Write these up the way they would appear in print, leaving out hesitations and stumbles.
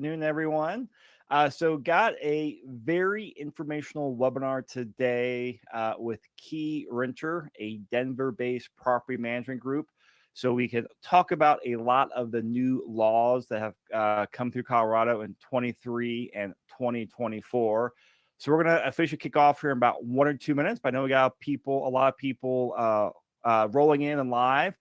afternoon, everyone. So, got a very informational webinar today with Key Renter, a Denver-based property management group. So we can talk about a lot of the new laws that have come through Colorado in 23 and 2024. So we're going to officially kick off here in about 1 or 2 minutes. But I know we got a lot of people rolling in and live.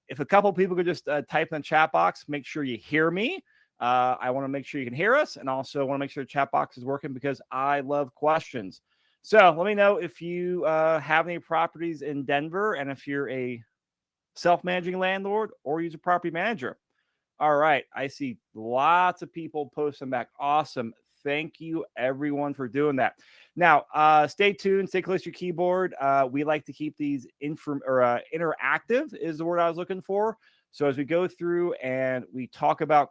If a couple of people could just type in the chat box, make sure you hear me. I want to make sure you can hear us, and also want to make sure the chat box is working because I love questions. So let me know if you have any properties in Denver and if you're a self-managing landlord or use a property manager. All right. I see lots of people posting back. Awesome. Thank you, everyone, for doing that. Now, stay tuned. Stay close to your keyboard. We like to keep these interactive is the word I was looking for. So as we go through and we talk about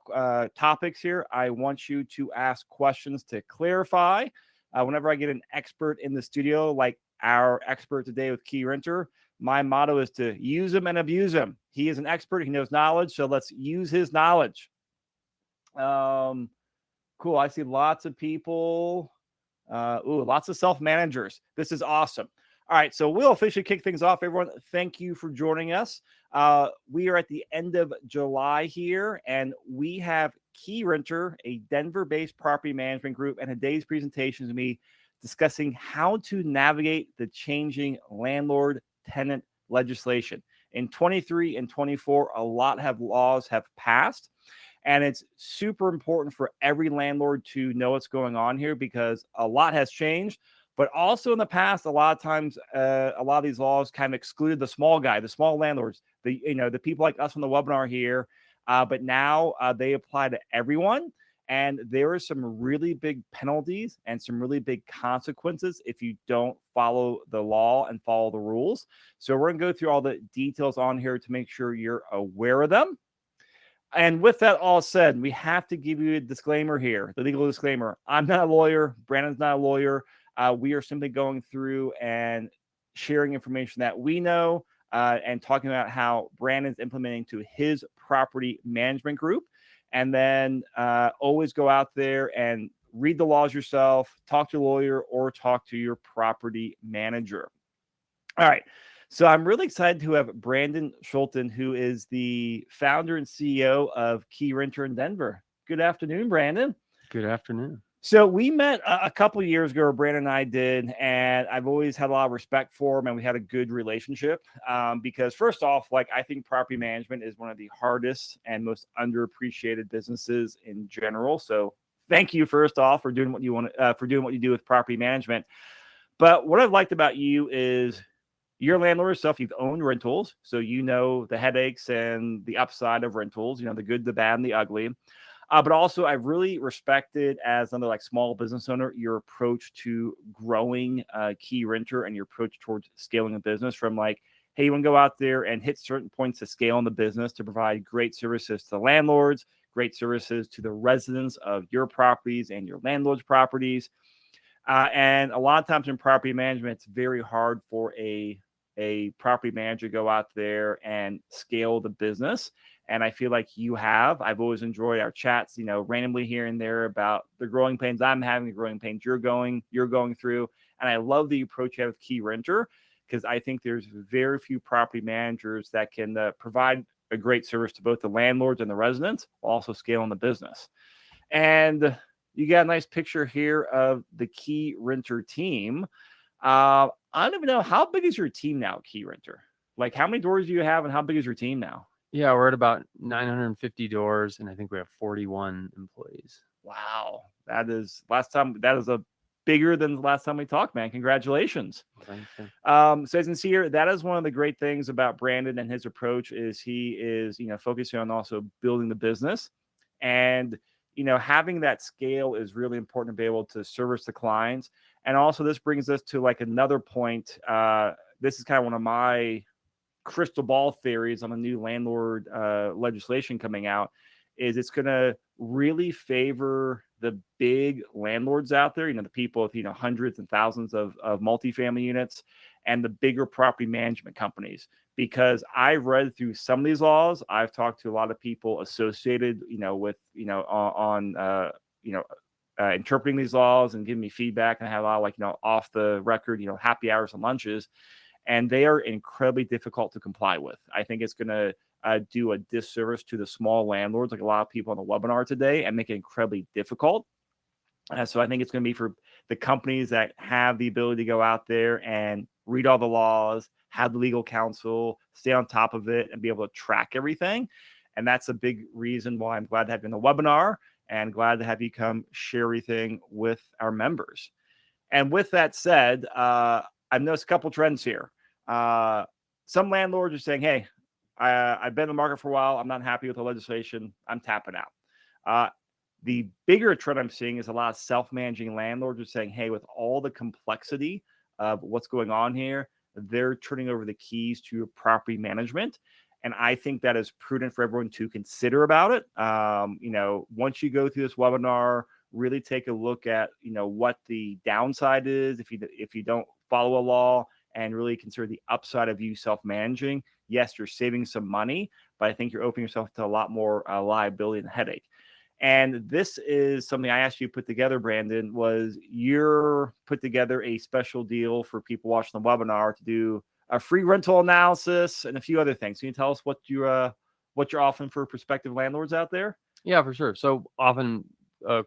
topics here, I want you to ask questions to clarify. Whenever I get an expert in the studio, like our expert today with Key Renter, my motto is to use him and abuse him. He is an expert. He knows knowledge. So let's use his knowledge. Cool. I see lots of people. Lots of self-managers. This is awesome. All right, so we'll officially kick things off. Everyone, thank you for joining us. We are at the end of July here, and we have Key Renter, a Denver-based property management group, and today's presentation is going to be discussing how to navigate the changing landlord-tenant legislation. In 23 and 24, a lot of laws have passed. And it's super important for every landlord to know what's going on here because a lot has changed. But also in the past, a lot of times, a lot of these laws kind of excluded the small guy, the small landlords, the people like us on the webinar here. But now they apply to everyone. And there are some really big penalties and some really big consequences if you don't follow the law and follow the rules. So we're going to go through all the details on here to make sure you're aware of them. And with that all said, we have to give you a disclaimer here, the legal disclaimer. I'm not a lawyer. Brandon's not a lawyer. We are simply going through and sharing information that we know and talking about how Brandon's implementing to his property management group. And then always go out there and read the laws yourself, talk to a lawyer, or talk to your property manager. All right. So I'm really excited to have Brandon Schulten, who is the founder and CEO of Key Renter in Denver. Good afternoon, Brandon. Good afternoon. So we met a couple of years ago, Brandon and I did, and I've always had a lot of respect for him, and we had a good relationship because first off, I think property management is one of the hardest and most underappreciated businesses in general. So thank you first off for doing what you want, for doing what you do with property management. But what I've liked about you is you're a landlord yourself. You've owned rentals, so you know the headaches and the upside of rentals, the good, the bad, and the ugly. But also, I've really respected as another small business owner your approach to growing Key Renter and your approach towards scaling a business from hey, you want to go out there and hit certain points to scale in the business to provide great services to the landlords, great services to the residents of your properties and your landlord's properties. And a lot of times in property management, it's very hard for a property manager to go out there and scale the business. And I feel like you have. I've always enjoyed our chats, randomly here and there about the growing pains I'm having, the growing pains you're going through. And I love the approach you have with Key Renter because I think there's very few property managers that can provide a great service to both the landlords and the residents, while also scaling the business. And you got a nice picture here of the Key Renter team. I don't even know, how big is your team now, Key Renter? How many doors do you have and how big is your team now? Yeah, we're at about 950 doors, and I think we have 41 employees. Wow. That is a bigger than the last time we talked, man. Congratulations. Thank you. So as you can see here, that is one of the great things about Brandon and his approach is he is, focusing on also building the business. And, having that scale is really important to be able to service the clients. And also this brings us to another point. This is kind of one of my crystal ball theories on the new landlord legislation coming out is it's going to really favor the big landlords out there, the people with, hundreds and thousands of multifamily units and the bigger property management companies, because I've read through some of these laws. I've talked to a lot of people associated, with, interpreting these laws and giving me feedback. And I have a lot of, like, off the record, happy hours and lunches, and they are incredibly difficult to comply with. I think it's going to do a disservice to the small landlords, like a lot of people on the webinar today, and make it incredibly difficult. So I think it's going to be for the companies that have the ability to go out there and read all the laws, have the legal counsel, stay on top of it, and be able to track everything. And that's a big reason why I'm glad to have you on the webinar and glad to have you come share everything with our members. And with that said, I've noticed a couple trends here. Some landlords are saying, hey, I've been in the market for a while. I'm not happy with the legislation. I'm tapping out. The bigger trend I'm seeing is a lot of self-managing landlords are saying, hey, with all the complexity of what's going on here, they're turning over the keys to property management. And I think that is prudent for everyone to consider about it. Once you go through this webinar, really take a look at, what the downside is if you don't follow a law, and really consider the upside of you self-managing. Yes, you're saving some money, but I think you're opening yourself to a lot more liability and headache. And this is something I asked you to put together, Brandon, was you're put together a special deal for people watching the webinar to do a free rental analysis and a few other things. Can you tell us what you're offering for prospective landlords out there? Yeah, for sure. So often a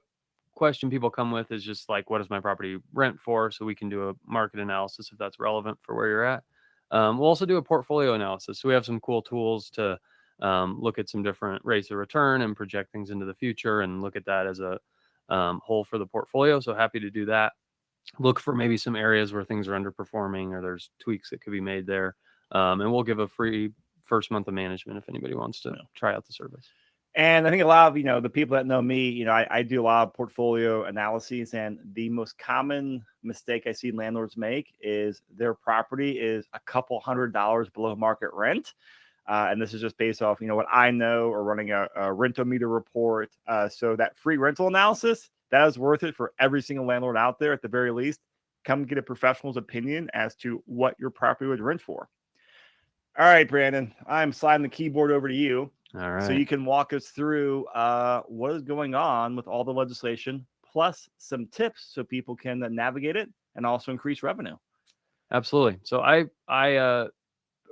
question people come with is just like, what does my property rent for? So we can do a market analysis if that's relevant for where you're at. We'll also do a portfolio analysis. So we have some cool tools to look at some different rates of return and project things into the future and look at that as a whole for the portfolio. So happy to do that. Look for maybe some areas where things are underperforming or there's tweaks that could be made there. And we'll give a free first month of management if anybody wants to try out the service. And I think a lot of, the people that know me, I do a lot of portfolio analyses, and the most common mistake I see landlords make is their property is a couple $100 below market rent. And this is just based off, what I know, or running a rentometer report. So that free rental analysis, that is worth it for every single landlord out there. At the very least, come get a professional's opinion as to what your property would rent for. All right, Brandon, I'm sliding the keyboard over to you. All right. So you can walk us through what is going on with all the legislation, plus some tips so people can navigate it and also increase revenue. Absolutely. So I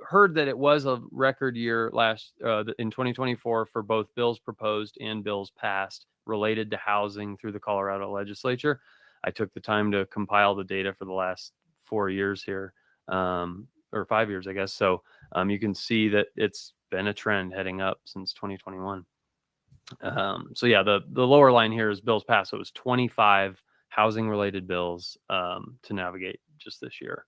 heard that it was a record year in 2024 for both bills proposed and bills passed related to housing through the Colorado legislature. I took the time to compile the data for the last 4 years here, or 5 years, I guess. So you can see that it's been a trend heading up since 2021. So yeah, the lower line here is bills passed. So it was 25 housing related bills to navigate just this year.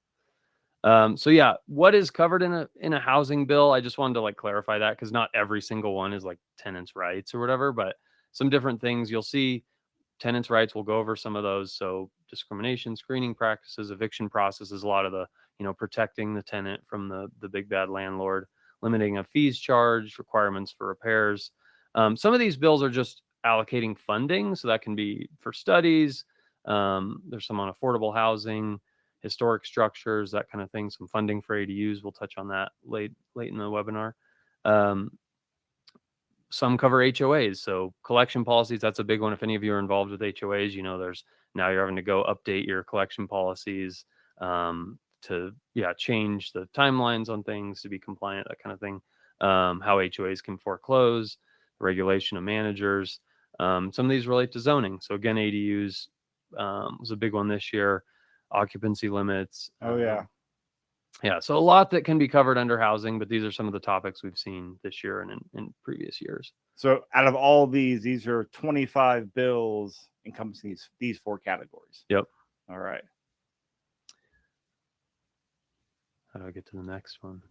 So yeah, what is covered in a housing bill? I just wanted to clarify that, because not every single one is like tenants' rights or whatever, but some different things you'll see. Tenants' rights, we'll go over some of those. So discrimination, screening practices, eviction processes, a lot of the, protecting the tenant from the big bad landlord, limiting of fees charged, requirements for repairs. Some of these bills are just allocating funding. So that can be for studies. There's some on affordable housing, historic structures, that kind of thing, some funding for ADUs. We'll touch on that late in the webinar. Some cover HOAs. So collection policies, that's a big one. If any of you are involved with HOAs, now you're having to go update your collection policies to change the timelines on things to be compliant, that kind of thing. How HOAs can foreclose, regulation of managers. Some of these relate to zoning. So again, ADUs was a big one this year. Occupancy limits. Oh yeah. Yeah. So a lot that can be covered under housing, but these are some of the topics we've seen this year and in previous years. So out of all these are 25 bills encompassing these 4 categories. Yep. All right. How do I get to the next one?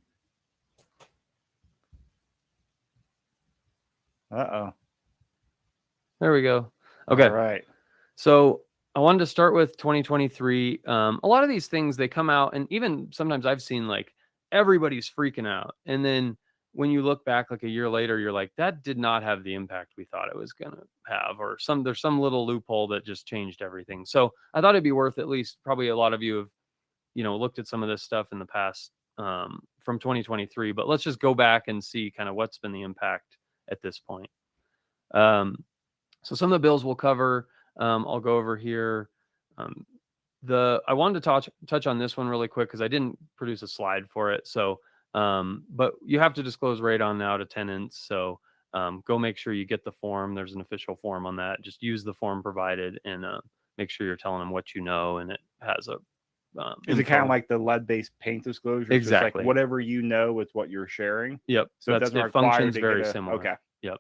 Uh-oh. There we go. Okay. All right. So I wanted to start with 2023. A lot of these things, they come out, and even sometimes I've seen everybody's freaking out. And then when you look back a year later, you're like, that did not have the impact we thought it was going to have, or there's some little loophole that just changed everything. So I thought it'd be worth, at least probably a lot of you have, looked at some of this stuff in the past from 2023, but let's just go back and see kind of what's been the impact at this point. So some of the bills we'll cover, I'll go over here. I wanted to touch on this one really quick because I didn't produce a slide for it. So, but you have to disclose radon now to tenants. So go make sure you get the form. There's an official form on that. Just use the form provided and make sure you're telling them what you know, and it has a Is it kind of like the lead-based paint disclosure? Exactly. So it's like whatever you know is what you're sharing. Yep. So it doesn't require functions to very get similar. Okay. Yep.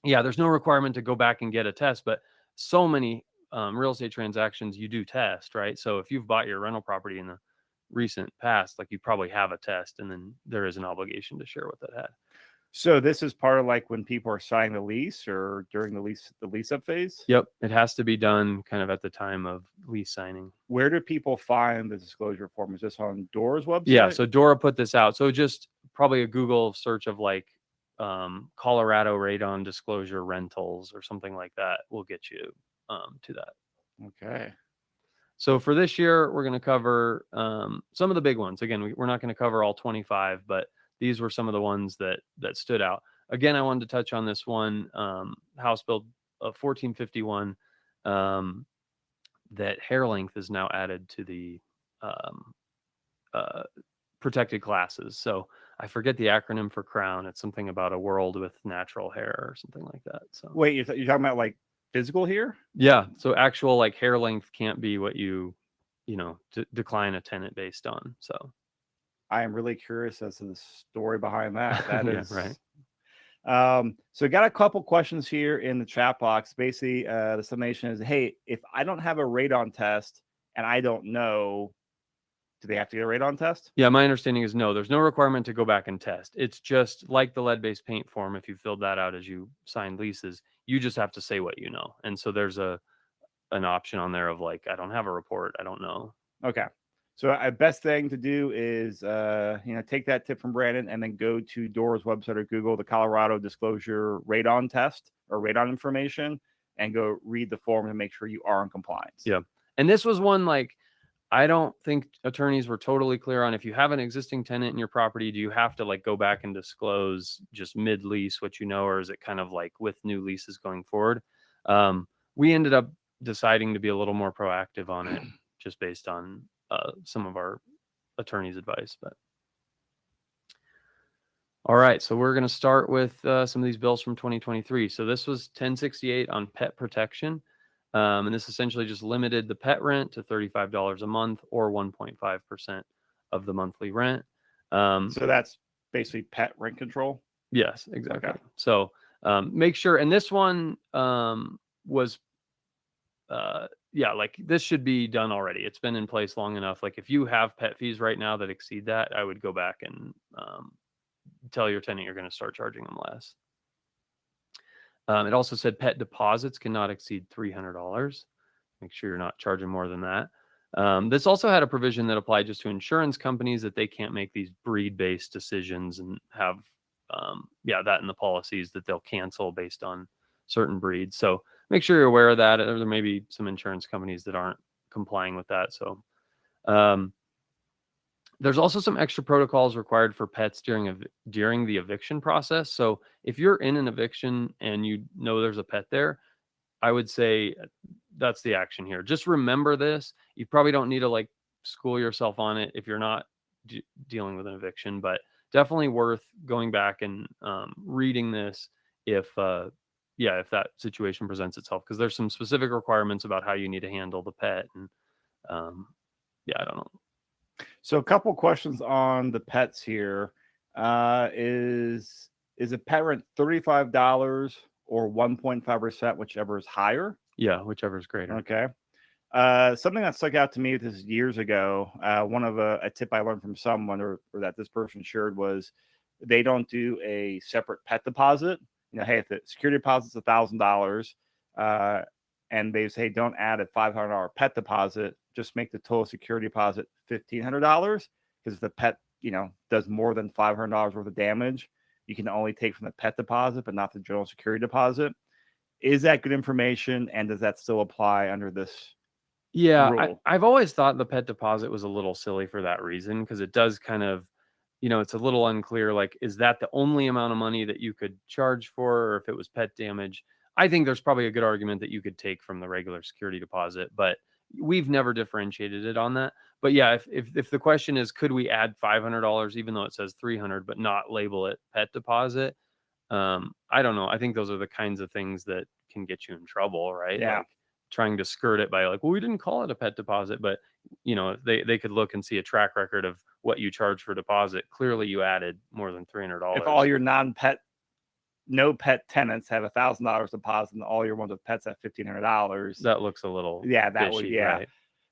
Yeah, there's no requirement to go back and get a test, but so many real estate transactions you do test, right? So if you've bought your rental property in the recent past, like you probably have a test, and then there is an obligation to share what that had. So this is part of like when people are signing the lease or during the lease up phase? Yep. It has to be done kind of at the time of lease signing. Where do people find the disclosure form? Is this on Dora's website? Yeah. So Dora put this out. So just probably a Google search of like Colorado radon disclosure rentals or something like that will get you to that. Okay. So for this year, we're going to cover some of the big ones. Again, we're not going to cover all 25, but these were some of the ones that stood out. Again, I wanted to touch on this one, House Bill 1451, that hair length is now added to the protected classes. So I forget the acronym for Crown. It's something about a world with natural hair or something like that. So wait, you're talking about like physical hair? Yeah. So actual like hair length can't be what you decline a tenant based on. So I am really curious as to the story behind that. That Yeah, is right. So got a couple questions here in the chat box. Basically, the summation is, hey, if I don't have a radon test and I don't know, do they have to get a radon test? Yeah, my understanding is no. There's no requirement to go back and test. It's just like the lead-based paint form. If you filled that out as you sign leases, you just have to say what you know. And so there's an option on there of like, I don't have a report. I don't know. Okay. So a best thing to do is, take that tip from Brandon and then go to Dora's website or Google the Colorado Disclosure Radon Test or radon information and go read the form and make sure you are in compliance. Yeah. And this was one like, I don't think attorneys were totally clear on if you have an existing tenant in your property, do you have to like go back and disclose just mid-lease what you know, or is it kind of like with new leases going forward? We ended up deciding to be a little more proactive on it just based on some of our attorney's advice. But all right, so we're going to start with some of these bills from 2023. So this was 1068 on pet protection. And this essentially just limited the pet rent to $35 a month or 1.5% of the monthly rent. So that's basically pet rent control? Yes, exactly. Okay. So make sure, and this one was, like this should be done already. It's been in place long enough. Like if you have pet fees right now that exceed that, I would go back and tell your tenant you're going to start charging them less. It also said pet deposits cannot exceed $300. Make sure you're not charging more than that. This also had a provision that applied just to insurance companies that they can't make these breed-based decisions and have, that in the policies that they'll cancel based on certain breeds. So make sure you're aware of that. There may be some insurance companies that aren't complying with that. So there's also some extra protocols required for pets during the eviction process. So if you're in an eviction and you know there's a pet there, I would say that's the action here. Just remember this. You probably don't need to like school yourself on it if you're not dealing with an eviction, but definitely worth going back and reading this if that situation presents itself, because there's some specific requirements about how you need to handle the pet. And I don't know. So a couple questions on the pets here. Is a pet rent $35 or 1.5%, whichever is higher? Yeah, whichever is greater. Okay. Something that stuck out to me this years ago, one of a tip I learned from someone or that this person shared was they don't do a separate pet deposit. Hey, if the security deposit's $1,000, and they say don't add a $500 pet deposit, just make the total security deposit $1,500, because if the pet does more than $500 worth of damage, you can only take from the pet deposit but not the general security deposit. Is that good information, and does that still apply under this rule? I've always thought the pet deposit was a little silly for that reason, because it does kind of you know, it's a little unclear, like, is that the only amount of money that you could charge for, or if it was pet damage? I think there's probably a good argument that you could take from the regular security deposit, but we've never differentiated it on that. But yeah, if the question is, could we add $500 even though it says 300, but not label it pet deposit? I don't know. I think those are the kinds of things that can get you in trouble, right? Yeah. Like trying to skirt it by like, well, we didn't call it a pet deposit, but you know, they could look and see a track record of what you charge for deposit. Clearly you added more than $300. If all your no pet tenants have $1,000 deposit and all your ones with pets have $1,500, that looks a little that fishy, would, yeah.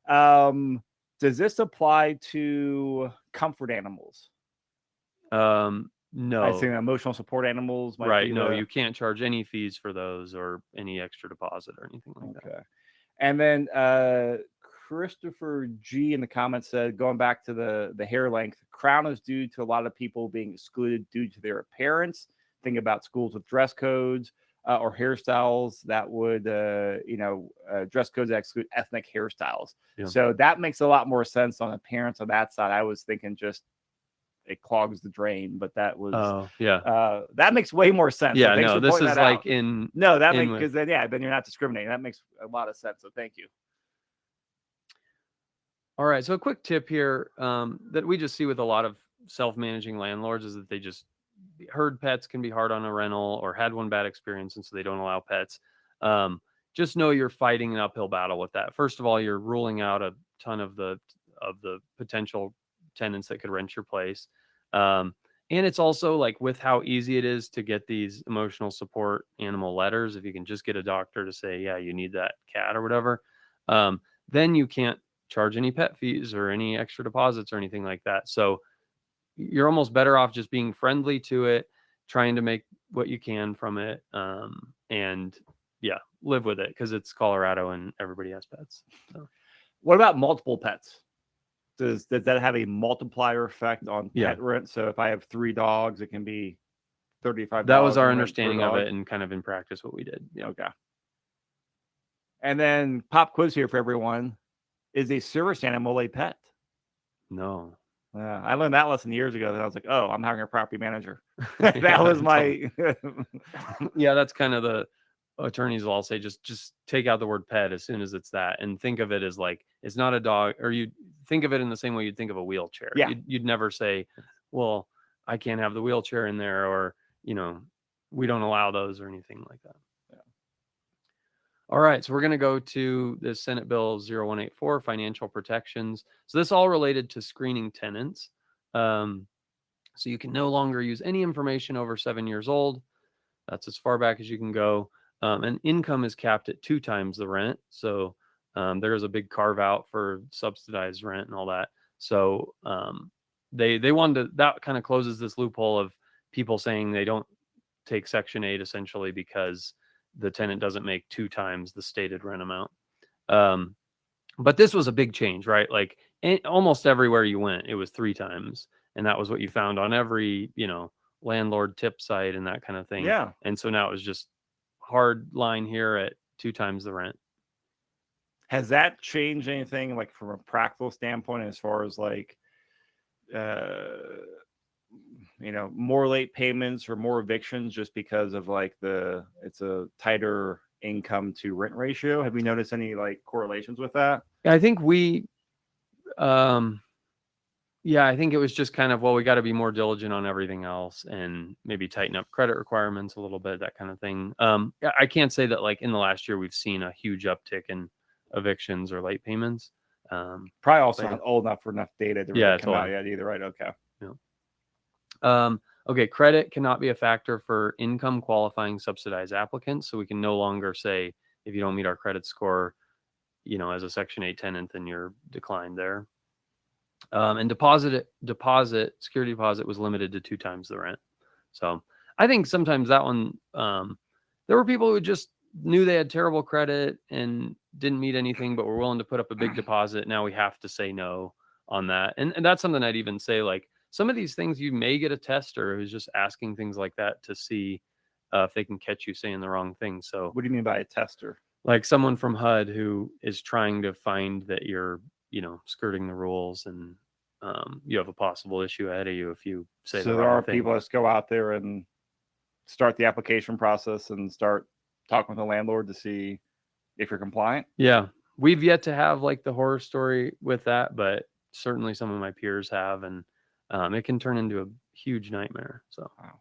right? Does this apply to comfort animals? No. I assume emotional support animals might right. be No, you can't charge any fees for those or any extra deposit or anything like that. Okay. And then Christopher G in the comments said, going back to the hair length, crown is due to a lot of people being excluded due to their appearance. Think about schools with dress codes or hairstyles that would, dress codes that exclude ethnic hairstyles. Yeah. So that makes a lot more sense on appearance on that side. I was thinking just it clogs the drain, but that was that makes way more sense. Yeah, so no, this is like out. in no that makes because then then you're not discriminating. That makes a lot of sense. So thank you. All right, so a quick tip here that we just see with a lot of self-managing landlords is that they just herd pets can be hard on a rental or had one bad experience, and so they don't allow pets. Just know you're fighting an uphill battle with that. First of all, you're ruling out a ton of the potential tenants that could rent your place. And it's also like with how easy it is to get these emotional support animal letters, if you can just get a doctor to say, yeah, you need that cat or whatever, then you can't charge any pet fees or any extra deposits or anything like that. So you're almost better off just being friendly to it, trying to make what you can from it, and yeah, live with it because it's Colorado and everybody has pets. So. What about multiple pets? Does that have a multiplier effect on pet rent? So if I have 3 dogs, it can be $35. That was our understanding of it, and kind of in practice what we did. Yeah. Okay. And then pop quiz here for everyone: is a service animal a pet? No. I learned that lesson years ago. That I was like, oh, I'm hiring a property manager. That was my. Yeah, that's kind of the attorneys will all say, just take out the word pet as soon as it's that, and think of it as like it's not a dog, or you think of it in the same way you'd think of a wheelchair. Yeah. You'd never say, well, I can't have the wheelchair in there, or we don't allow those or anything like that. Yeah. All right, so we're going to go to the Senate Bill 0184, financial protections. So this all related to screening tenants. So you can no longer use any information over 7 years old. That's as far back as you can go. And income is capped at 2 times the rent. So there's a big carve out for subsidized rent and all that. So they wanted to, that kind of closes this loophole of people saying they don't take Section 8 essentially because the tenant doesn't make 2 times the stated rent amount. But this was a big change, right? Like almost everywhere you went, it was 3 times. And that was what you found on every, landlord tip site and that kind of thing. Yeah. And so now it was just hard line here at 2 times the rent. Has that changed anything like from a practical standpoint as far as like, more late payments or more evictions just because of like it's a tighter income to rent ratio? Have you noticed any like correlations with that? I think I think it was just kind of, well, we got to be more diligent on everything else and maybe tighten up credit requirements a little bit, that kind of thing. I can't say that like in the last year we've seen a huge uptick in evictions or late payments. Probably also not old enough for enough data to really come out yet either, right? Okay. Yeah. Okay, credit cannot be a factor for income qualifying subsidized applicants. So we can no longer say if you don't meet our credit score, as a Section 8 tenant, then you're declined there. And security deposit was limited to 2 times the rent. So I think sometimes that one, there were people who just knew they had terrible credit and didn't meet anything, but were willing to put up a big deposit. Now we have to say no on that. And that's something I'd even say, like some of these things you may get a tester who's just asking things like that to see if they can catch you saying the wrong thing. So what do you mean by a tester? Like someone from HUD who is trying to find that you're, skirting the rules and you have a possible issue ahead of you if you say So the there wrong are thing. people that just go out there and start the application process and start talking with the landlord to see if you're compliant. Yeah, we've yet to have like the horror story with that, but certainly some of my peers have, and it can turn into a huge nightmare. So, Wow.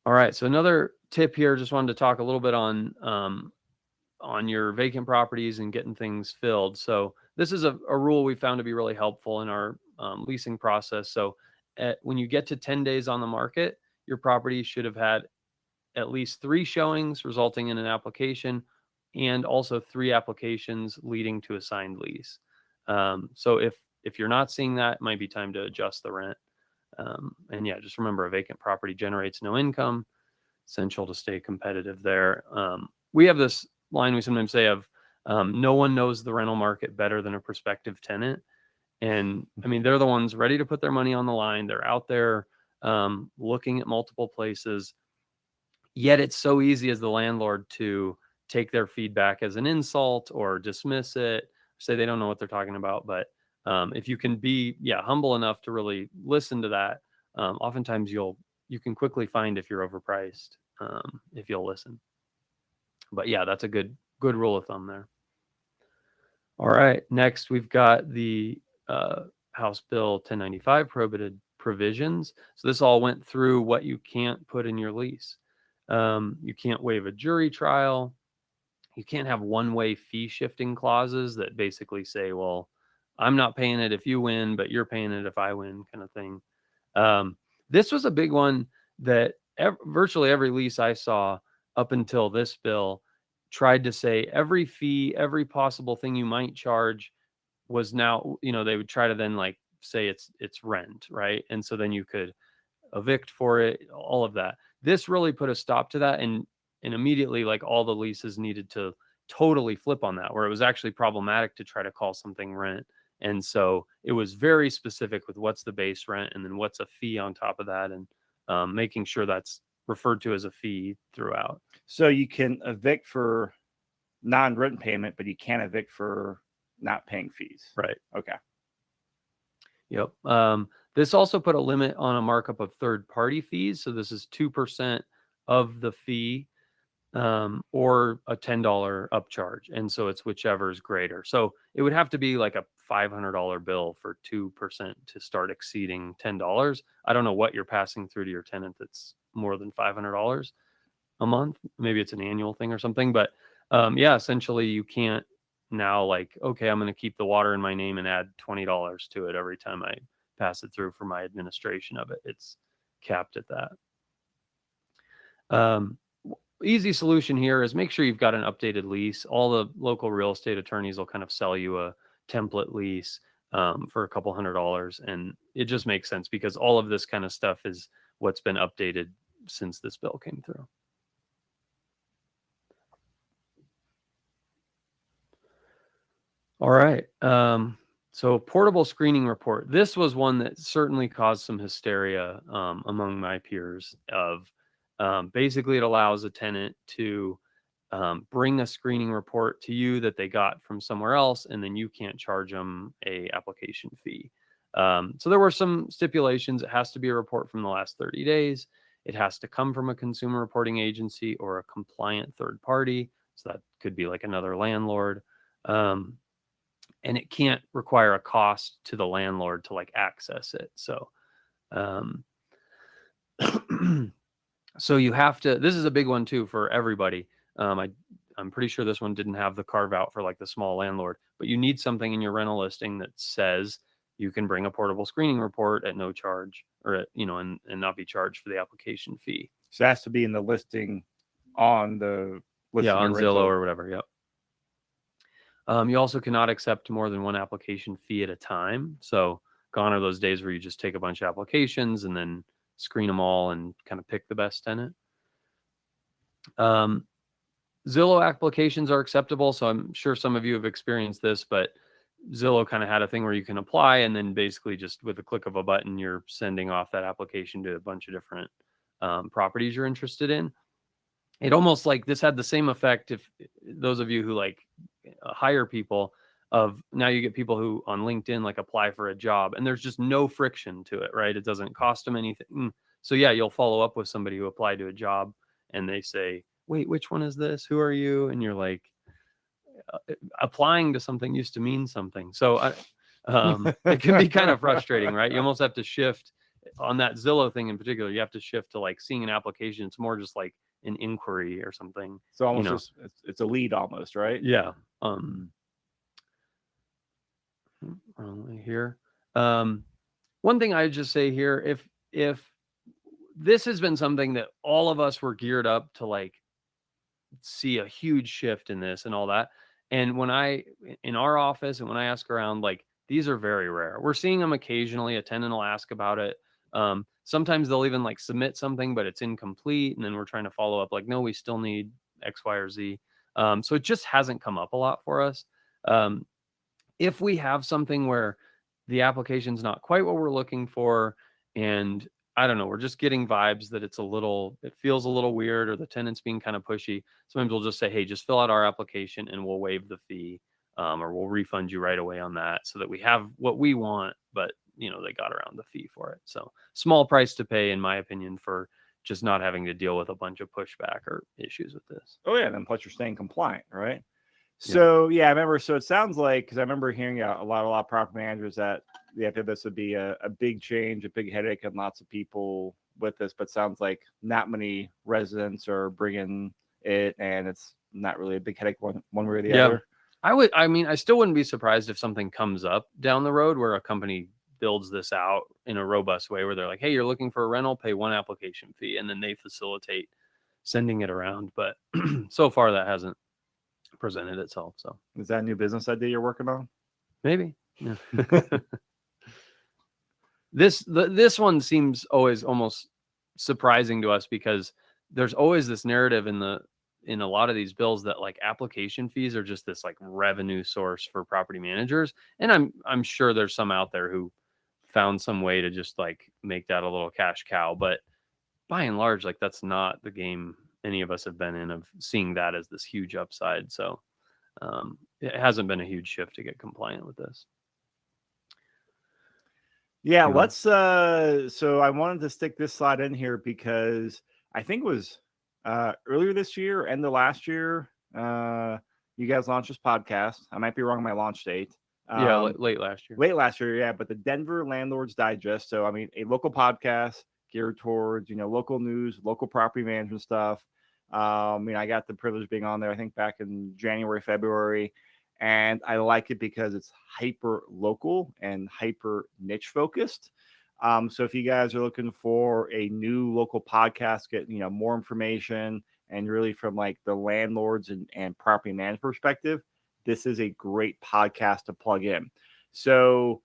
all right. So another tip here, just wanted to talk a little bit on your vacant properties and getting things filled. So this is a rule we found to be really helpful in our leasing process. So when you get to 10 days on the market, your property should have had at least 3 showings resulting in an application, and also 3 applications leading to a signed lease. So if you're not seeing that, it might be time to adjust the rent. And yeah, just remember, a vacant property generates no income. Essential to stay competitive there. We have this line we sometimes say of no one knows the rental market better than a prospective tenant. And I mean, they're the ones ready to put their money on the line. They're out there looking at multiple places. Yet it's so easy as the landlord to take their feedback as an insult or dismiss it, say they don't know what they're talking about. But if you can be humble enough to really listen to that, oftentimes you can quickly find if you're overpriced, if you'll listen. But yeah, that's a good rule of thumb there. All right, next we've got the House Bill 1095 prohibited provisions. So this all went through what you can't put in your lease. You can't waive a jury trial. You can't have one-way fee shifting clauses that basically say, well, I'm not paying it if you win, but you're paying it if I win, kind of thing. This was a big one that virtually every lease I saw up until this bill tried to say every fee, every possible thing you might charge was now, they would try to then like say it's rent, right? And so then you could evict for it, all of that. This really put a stop to that, and immediately, like, all the leases needed to totally flip on that, where it was actually problematic to try to call something rent. And so it was very specific with what's the base rent and then what's a fee on top of that, and making sure that's referred to as a fee throughout. So you can evict for non-rent payment, but you can't evict for not paying fees. Right. Okay. Yep. This also put a limit on a markup of third-party fees. So this is 2% of the fee, or a $10 upcharge. And so it's whichever is greater. So it would have to be like a $500 bill for 2% to start exceeding $10. I don't know what you're passing through to your tenant that's more than $500 a month. Maybe it's an annual thing or something. But essentially you can't now like, okay, I'm going to keep the water in my name and add $20 to it every time I pass it through for my administration of it. It's capped at that. Easy solution here is make sure you've got an updated lease. All the local real estate attorneys will kind of sell you a template lease for a couple $100, and it just makes sense because all of this kind of stuff is what's been updated since this bill came through. All right. So portable screening report. This was one that certainly caused some hysteria among my peers of basically it allows a tenant to bring a screening report to you that they got from somewhere else, and then you can't charge them a application fee. So there were some stipulations. It has to be a report from the last 30 days. It has to come from a consumer reporting agency or a compliant third party. So that could be like another landlord. And it can't require a cost to the landlord to like access it. So, so you have to, this is a big one too for everybody. I'm pretty sure this one didn't have the carve out for like the small landlord, but you need something in your rental listing that says you can bring a portable screening report at no charge, or at, and not be charged for the application fee. So it has to be in the listing on the listing. Yeah, on Zillow or whatever. Yep. You also cannot accept more than one application fee at a time. So gone are those days where you just take a bunch of applications and then screen them all and kind of pick the best tenant. Zillow applications are acceptable. So I'm sure some of you have experienced this, but Zillow kind of had a thing where you can apply and then basically just with a click of a button, you're sending off that application to a bunch of different properties you're interested in. It almost like this had the same effect if those of you who like hire people, of now you get people who on LinkedIn like apply for a job and there's just no friction to it, right? It doesn't cost them anything. So yeah, you'll follow up with somebody who applied to a job and they say, wait, which one is this? Who are you? And you're like, applying to something used to mean something. So it can be kind of frustrating, right? You almost have to shift on that Zillow thing in particular. You have to shift to like seeing an application. It's more just like an inquiry or something. So almost just it's a lead almost, right? Yeah. Here. One thing I just say here, if this has been something that all of us were geared up to like see a huge shift in this and all that. And when in our office and when I ask around, like these are very rare. We're seeing them occasionally. A tenant will ask about it. Sometimes they'll even like submit something, but it's incomplete. And then we're trying to follow up like, no, we still need X, Y, or Z. So it just hasn't come up a lot for us. If we have something where the application's not quite what we're looking for, and I don't know, we're just getting vibes that it feels a little weird, or the tenant's being kind of pushy. Sometimes we'll just say, hey, just fill out our application and we'll waive the fee, or we'll refund you right away on that so that we have what we want, but they got around the fee for it. So small price to pay, in my opinion, for just not having to deal with a bunch of pushback or issues with this. Oh yeah, then plus you're staying compliant, right? So yeah, I remember. So it sounds like, because I remember hearing a lot of property managers that this would be a big change, a big headache, and lots of people with this. But sounds like not many residents are bringing it, and it's not really a big headache one way or the other. I still wouldn't be surprised if something comes up down the road where a company builds this out in a robust way where they're like, hey, you're looking for a rental, pay one application fee, and then they facilitate sending it around. But so far that hasn't presented itself. So is that a new business idea you're working on? Maybe. Yeah. This one seems always almost surprising to us because there's always this narrative in a lot of these bills that like application fees are just this like revenue source for property managers. And I'm sure there's some out there who found some way to just like make that a little cash cow. But by and large, like that's not the game any of us have been in, of seeing that as this huge upside. So it hasn't been a huge shift to get compliant with this. Yeah, let's so I wanted to stick this slide in here because I think it was earlier this year, end of last year, you guys launched this podcast. I might be wrong on my launch date. Late last year. Late last year, yeah. But the Denver Landlords Digest. So I mean, a local podcast geared towards local news, local property management stuff. I got the privilege of being on there, I think back in January, February. And I like it because it's hyper local and hyper niche focused. So if you guys are looking for a new local podcast, get more information, and really from like the landlords and property management perspective, this is a great podcast to plug in. So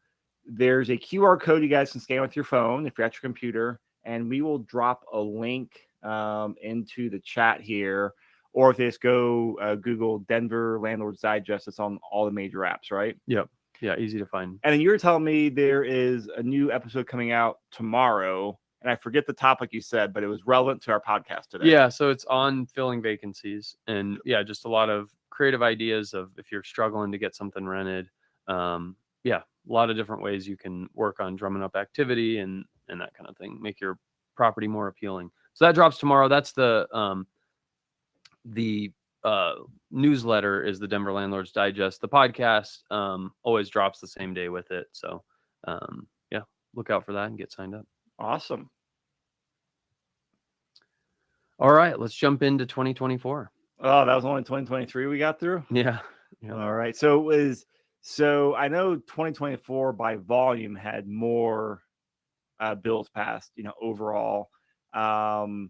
there's a QR code you guys can scan with your phone if you're at your computer, and we will drop a link into the chat here. Or if they just go Google Denver Landlords Digest, it's on all the major apps, right? Yep. Yeah, easy to find. And then you were telling me there is a new episode coming out tomorrow, and I forget the topic you said, but it was relevant to our podcast today. Yeah, so it's on filling vacancies, and just a lot of creative ideas of if you're struggling to get something rented. A lot of different ways you can work on drumming up activity and that kind of thing, make your property more appealing. So that drops tomorrow. That's the newsletter is the Denver Landlords Digest. The podcast always drops the same day with it. So look out for that and get signed up. Awesome. All right, let's jump into 2024. Oh, that was only 2023 we got through? Yeah. All right. So I know 2024 by volume had more bills passed, overall. Do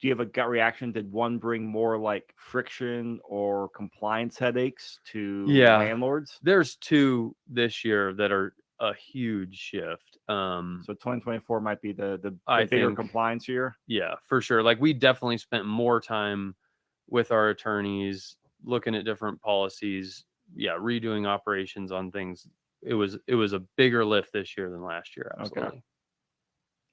you have a gut reaction? Did one bring more like friction or compliance headaches to landlords? There's two this year that are a huge shift. So 2024 might be the bigger compliance year. Yeah, for sure. Like we definitely spent more time with our attorneys looking at different policies. Yeah, redoing operations on things. It was a bigger lift this year than last year. Absolutely. Okay.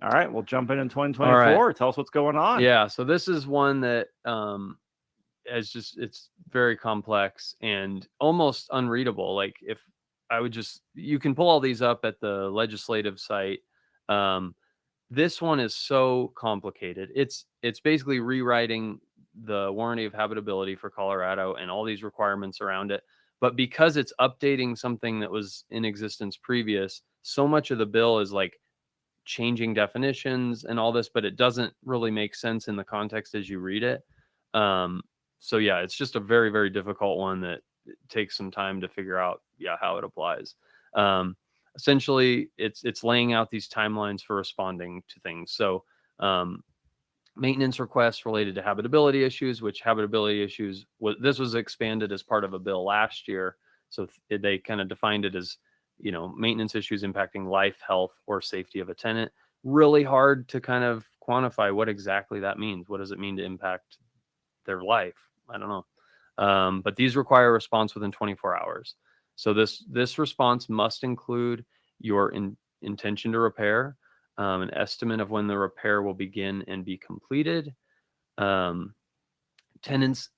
All right, we'll jump in 2024. Right. Tell us what's going on. Yeah, so this is one that it's very complex and almost unreadable. Like if you can pull all these up at the legislative site. This one is so complicated. It's basically rewriting the warranty of habitability for Colorado and all these requirements around it. But because it's updating something that was in existence previous, so much of the bill is like changing definitions and all this, but it doesn't really make sense in the context as you read it. So yeah, it's just a very, very difficult one that takes some time to figure out, how it applies. Essentially, it's laying out these timelines for responding to things. So maintenance requests related to habitability issues, which habitability issues, this was expanded as part of a bill last year. So they kind of defined it as, maintenance issues impacting life, health, or safety of a tenant. Really hard to kind of quantify what exactly that means. What does it mean to impact their life? I don't know. But these require a response within 24 hours. So this response must include your intention to repair, an estimate of when the repair will begin and be completed. Tenants,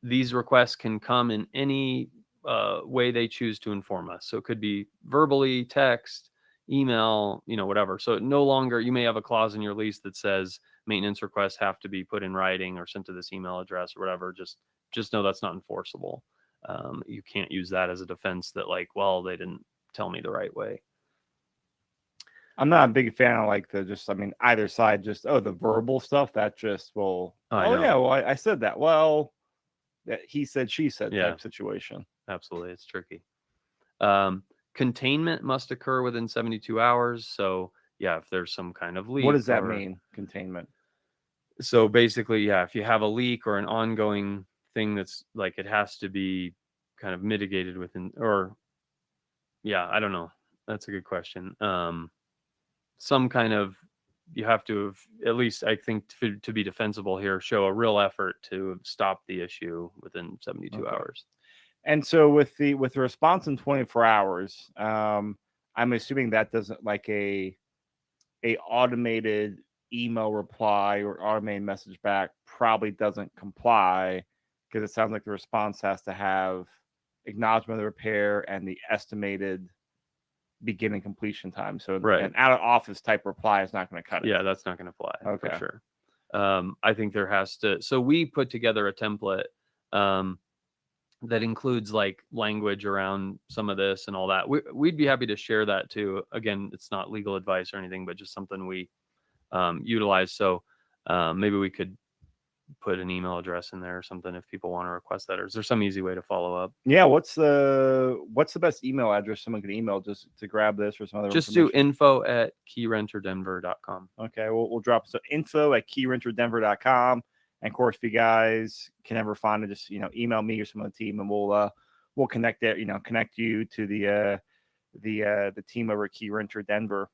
these requests can come in any way they choose to inform us. So it could be verbally, text, email, whatever. So no longer, you may have a clause in your lease that says maintenance requests have to be put in writing or sent to this email address or whatever. Just know that's not enforceable. You can't use that as a defense that like, well, they didn't tell me the right way. I'm not a big fan of either side, just, the verbal stuff that just I said that. Well, that he said, she said type situation. Absolutely. It's tricky. Containment must occur within 72 hours. So if there's some kind of leak. What does that mean, containment? So basically, if you have a leak or an ongoing thing that's like, it has to be kind of mitigated within, or I don't know. That's a good question. Some kind of, you have to have, at least I think to be defensible here, show a real effort to stop the issue within 72 hours. And so with the response in 24 hours, I'm assuming that doesn't, like a automated email reply or automated message back probably doesn't comply, because it sounds like the response has to have acknowledgement of the repair and the estimated beginning completion time. So an out of office type reply is not going to cut it. Yeah, that's not going to fly for sure. I think there has to. So we put together a template that includes like language around some of this and all that. We'd be happy to share that too. Again, it's not legal advice or anything, but just something we utilize. So maybe we could put an email address in there or something if people want to request that, or is there some easy way to follow up? Yeah. What's the best email address someone can email just to grab this or some other Just do info@keyrenterdenver.com. Okay. We'll drop info@keyrenterdenver.com. And of course, if you guys can ever find it, just, email me or some of the team and we'll connect it, connect you to the team over at Key Renter Denver.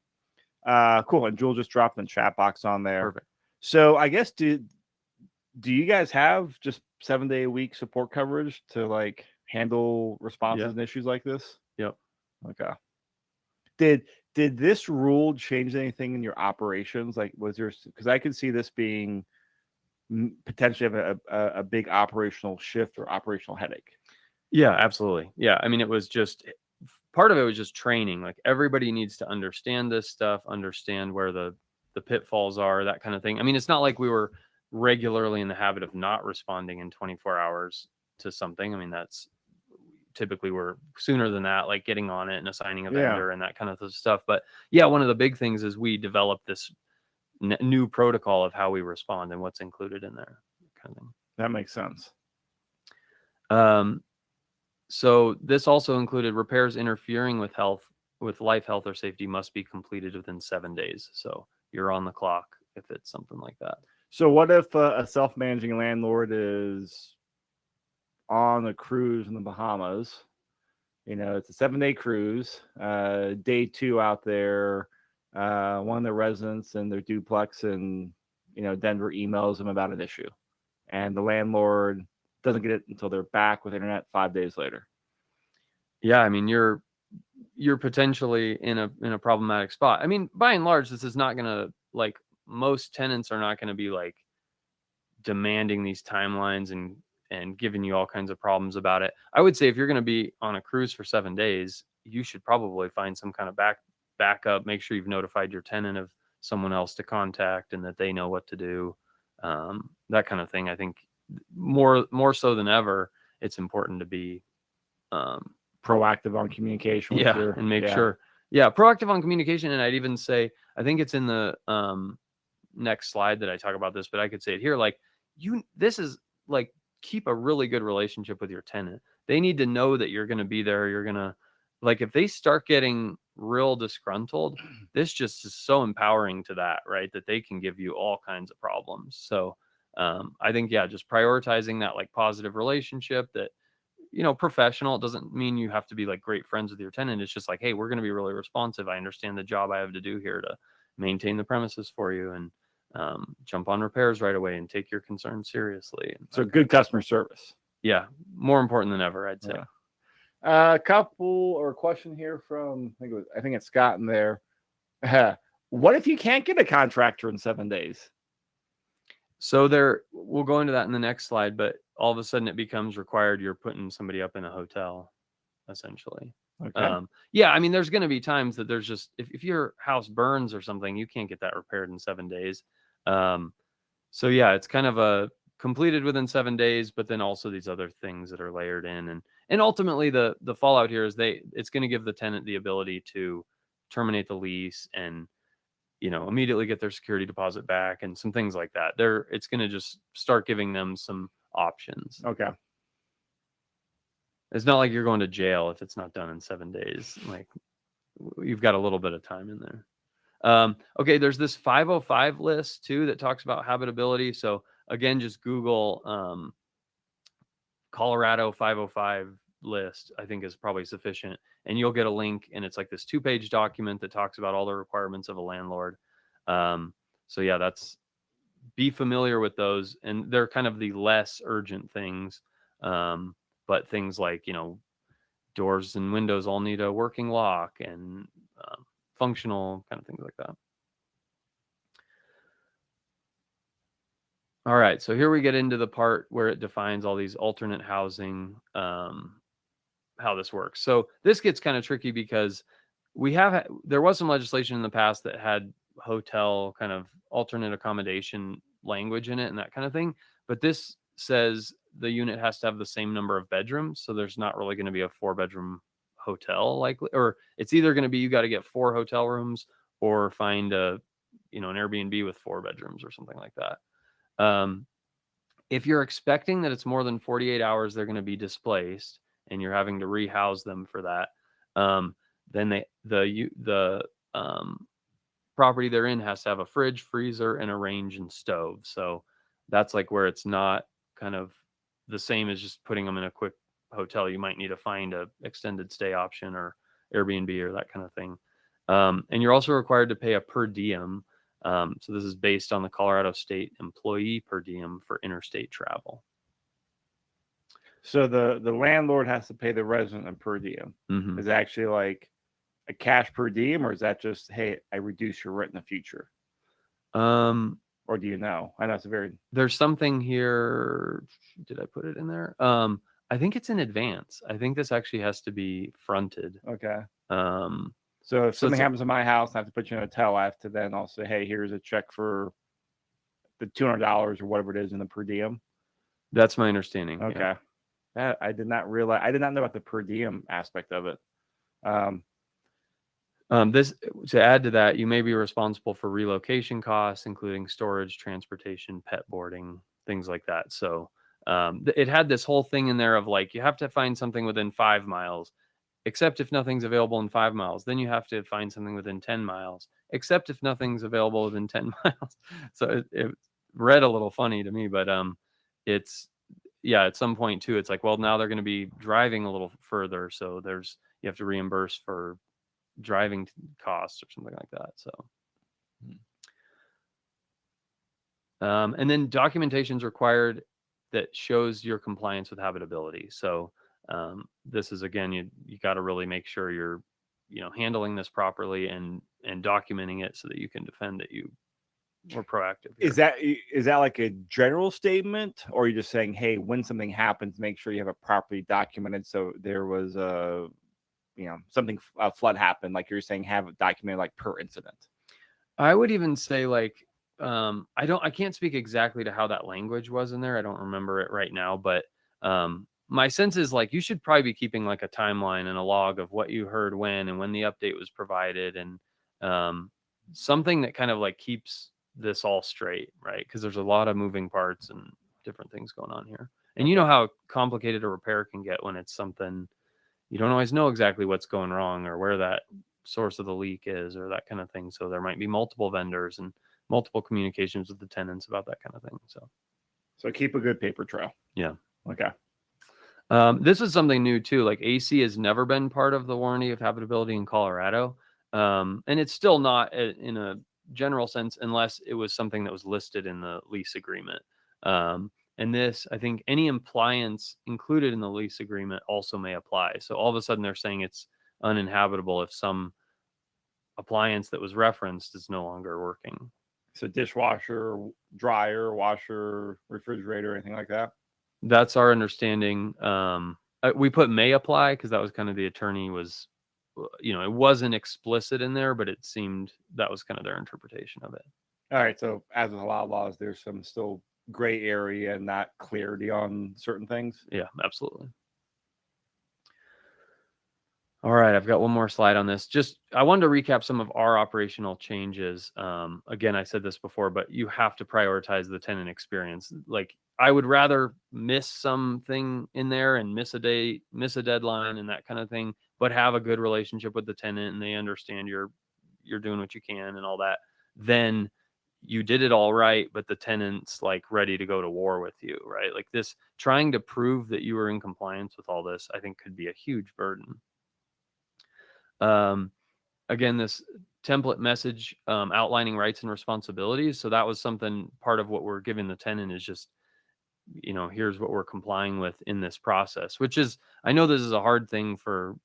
Cool. And Jewel just dropped in the chat box on there. Perfect. So I guess, do you guys have just 7-day-a-week support coverage to like handle responses and issues like this? Yep. Okay. Did this rule change anything in your operations? Like, was there, because I could see this being potentially have a big operational shift or operational headache. Yeah, absolutely. Yeah. I mean, it was just, part of it was just training. Like everybody needs to understand this stuff, understand where the pitfalls are, that kind of thing. I mean, it's not like we were regularly in the habit of not responding in 24 hours to something. I mean, that's typically we're sooner than that, like getting on it and assigning a vendor and that kind of stuff. But one of the big things is we developed this new protocol of how we respond and what's included in there, kind of thing. That makes sense. So this also included repairs interfering with life, health, or safety must be completed within 7 days. So you're on the clock if it's something like that. So what if a self-managing landlord is on a cruise in the Bahamas? It's a 7-day cruise. Day 2 out there, one of the residents in their duplex in Denver emails them about an issue, and the landlord doesn't get it until they're back with internet 5 days later. Yeah, I mean, you're potentially in a problematic spot. I mean, by and large, this is not going to, like, most tenants are not going to be like demanding these timelines and giving you all kinds of problems about it. I would say if you're going to be on a cruise for 7 days, you should probably find some kind of backup. Make sure you've notified your tenant of someone else to contact and that they know what to do. That kind of thing. I think more so than ever, it's important to be proactive on communication with your, and make sure. Yeah, proactive on communication. And I'd even say, I think it's in the next slide that I talk about this, but I could say it here. Like this is like, keep a really good relationship with your tenant. They need to know that you're going to be there. You're going to, like, if they start getting real disgruntled, this just is so empowering to that, right? That they can give you all kinds of problems. So I think, just prioritizing that like positive relationship, that, professional. It doesn't mean you have to be like great friends with your tenant. It's just like, hey, we're going to be really responsive. I understand the job I have to do here to maintain the premises for you, and jump on repairs right away and take your concerns seriously. So good customer service. Yeah, more important than ever, I'd say. A couple or question here from, I think it's Scott in there. What if you can't get a contractor in 7 days? So we'll go into that in the next slide, but all of a sudden it becomes required you're putting somebody up in a hotel, essentially. Okay. I mean, there's going to be times that there's just, if your house burns or something, you can't get that repaired in 7 days. So it's kind of a completed within 7 days, but then also these other things that are layered in, and ultimately the fallout here is it's going to give the tenant the ability to terminate the lease and immediately get their security deposit back and some things like that. It's going to just start giving them some options. Okay. It's not like you're going to jail if it's not done in 7 days. Like, you've got a little bit of time in there. Okay, there's this 505 list too that talks about habitability. So again, just Google Colorado 505 list, I think is probably sufficient. And you'll get a link, and it's like this 2-page document that talks about all the requirements of a landlord. Be familiar with those, and they're kind of the less urgent things. But things like, doors and windows all need a working lock, and functional kind of things like that. All right, so here we get into the part where it defines all these alternate housing, how this works. So this gets kind of tricky because there was some legislation in the past that had hotel kind of alternate accommodation language in it and that kind of thing. But this says the unit has to have the same number of bedrooms. So there's not really going to be a 4-bedroom hotel likely, or it's either going to be, you got to get 4 hotel rooms or find an Airbnb with 4 bedrooms or something like that. If you're expecting that it's more than 48 hours, they're going to be displaced and you're having to rehouse them for that. Then the property they're in has to have a fridge, freezer, and a range and stove. So that's like where it's not kind of the same as just putting them in a quick hotel. You might need to find a extended stay option or Airbnb or that kind of thing. And you're also required to pay a per diem. So this is based on the Colorado State employee per diem for interstate travel. So the landlord has to pay the resident a per diem. Mm-hmm. Is it actually like a cash per diem, or is that just, hey, I reduce your rent in the future? Or do you know? I know there's something here. Did I put it in there? I think it's in advance. I think this actually has to be fronted. Okay. So if something happens in my house, I have to put you in a hotel. I have to then also say, hey, here's a check for the $200 or whatever it is in the per diem. That's my understanding. Okay. Yeah. That I did not realize. I did not know about the per diem aspect of it. This, to add to that, you may be responsible for relocation costs, including storage, transportation, pet boarding, things like that. So it had this whole thing in there of like, you have to find something within 5 miles, except if nothing's available in 5 miles. Then you have to find something within 10 miles, except if nothing's available within 10 miles. So it read a little funny to me, but it's, at some point too, it's like, well, now they're going to be driving a little further. So you have to reimburse for driving costs or something like that. So, and then documentation is required that shows your compliance with habitability. So this is, again, you got to really make sure you're handling this properly and documenting it so that you can defend that we're proactive here. Is that like a general statement, or are you just saying, hey, when something happens, make sure you have it properly documented? So there was a, something, a flood happened, like you're saying, have it documented like per incident. I would even say like, I can't speak exactly to how that language was in there. I don't remember it right now, but my sense is like you should probably be keeping like a timeline and a log of what you heard when and when the update was provided, and something that kind of like keeps this all straight, right? Because there's a lot of moving parts and different things going on here. And you know how complicated a repair can get when it's something you don't always know exactly what's going wrong or where that source of the leak is or that kind of thing. So there might be multiple vendors and multiple communications with the tenants about that kind of thing. So keep a good paper trail. Yeah. Okay. This is something new too. Like AC has never been part of the warranty of habitability in Colorado. And it's still not in a general sense, unless it was something that was listed in the lease agreement. And this, I think any appliance included in the lease agreement also may apply. So all of a sudden they're saying it's uninhabitable if some appliance that was referenced is no longer working. So dishwasher, dryer, washer, refrigerator, anything like that? That's our understanding. We put may apply because that was kind of the attorney was, it wasn't explicit in there, but it seemed that was kind of their interpretation of it. All right. So as with a lot of laws, there's some still gray area and not clarity on certain things. Yeah, absolutely. All right, I've got one more slide on this. I wanted to recap some of our operational changes. Again, I said this before, but you have to prioritize the tenant experience. Like I would rather miss something in there and miss a date, miss a deadline and that kind of thing, but have a good relationship with the tenant and they understand you're doing what you can and all that. Then you did it all right, but the tenant's like ready to go to war with you, right? Like this, trying to prove that you were in compliance with all this, I think could be a huge burden. Again, this template message outlining rights and responsibilities. So that was something part of what we're giving the tenant is just, here's what we're complying with in this process, which is, I know this is a hard thing for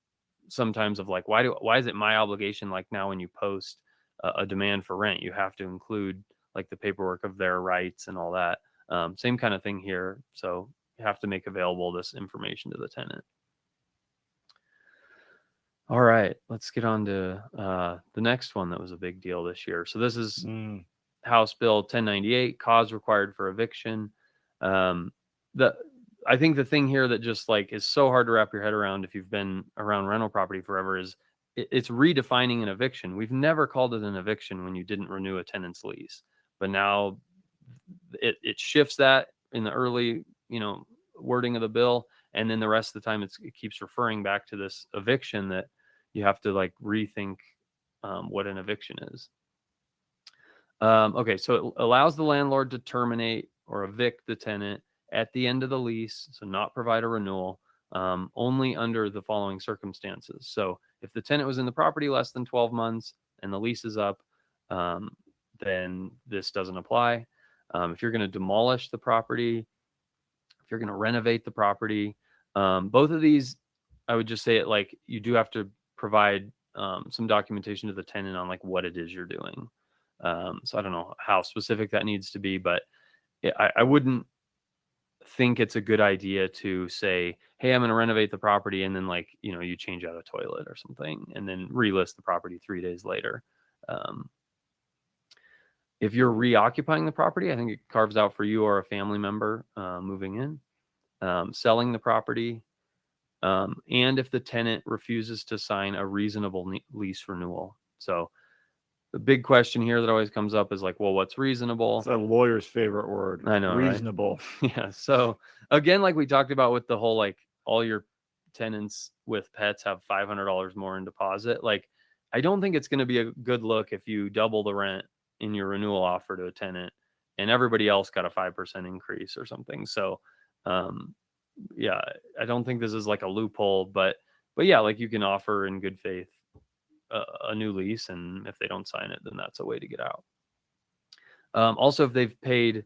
sometimes of like, why is it my obligation? Like now when you post a demand for rent, you have to include like the paperwork of their rights and all that. Same kind of thing here. So you have to make available this information to the tenant. All right, let's get on to the next one that was a big deal this year. So this is House Bill 1098, cause required for eviction. I think the thing here that just like is so hard to wrap your head around if you've been around rental property forever is it's redefining an eviction. We've never called it an eviction when you didn't renew a tenant's lease, but now it shifts that in the early, wording of the bill. And then the rest of the time it keeps referring back to this eviction that you have to like rethink what an eviction is. Okay, so it allows the landlord to terminate or evict the tenant at the end of the lease, so not provide a renewal, only under the following circumstances. So if the tenant was in the property less than 12 months and the lease is up, then this doesn't apply. If you're going to demolish the property, if you're going to renovate the property, both of these, I would just say it like you do have to provide some documentation to the tenant on like what it is you're doing. So I don't know how specific that needs to be, but I wouldn't think it's a good idea to say, hey, I'm going to renovate the property. And then like, you change out a toilet or something and then relist the property 3 days later. If you're reoccupying the property, I think it carves out for you or a family member moving in, selling the property. And if the tenant refuses to sign a reasonable lease renewal. So the big question here that always comes up is like, well, what's reasonable? It's a lawyer's favorite word. I know, reasonable. Right? Yeah. So again, like we talked about with the whole, like all your tenants with pets have $500 more in deposit. Like, I don't think it's going to be a good look if you double the rent in your renewal offer to a tenant and everybody else got a 5% increase or something. So, yeah, I don't think this is like a loophole, but yeah, like you can offer in good faith a new lease, and if they don't sign it, then that's a way to get out. Also, if they've paid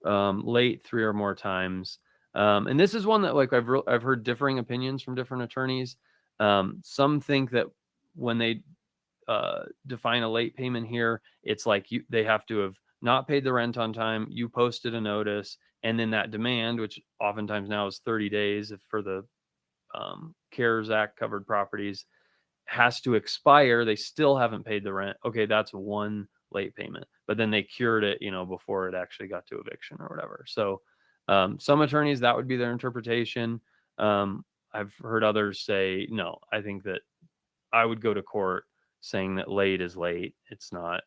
late 3 or more times, and this is one that like I've heard differing opinions from different attorneys. Some think that when they define a late payment here, it's like they have to have not paid the rent on time, you posted a notice, and then that demand, which oftentimes now is 30 days for the CARES Act covered properties, has to expire. They still haven't paid the rent. Okay, that's one late payment, but then they cured it, before it actually got to eviction or whatever. So some attorneys, that would be their interpretation. I've heard others say, no, I think that I would go to court saying that late is late. It's not,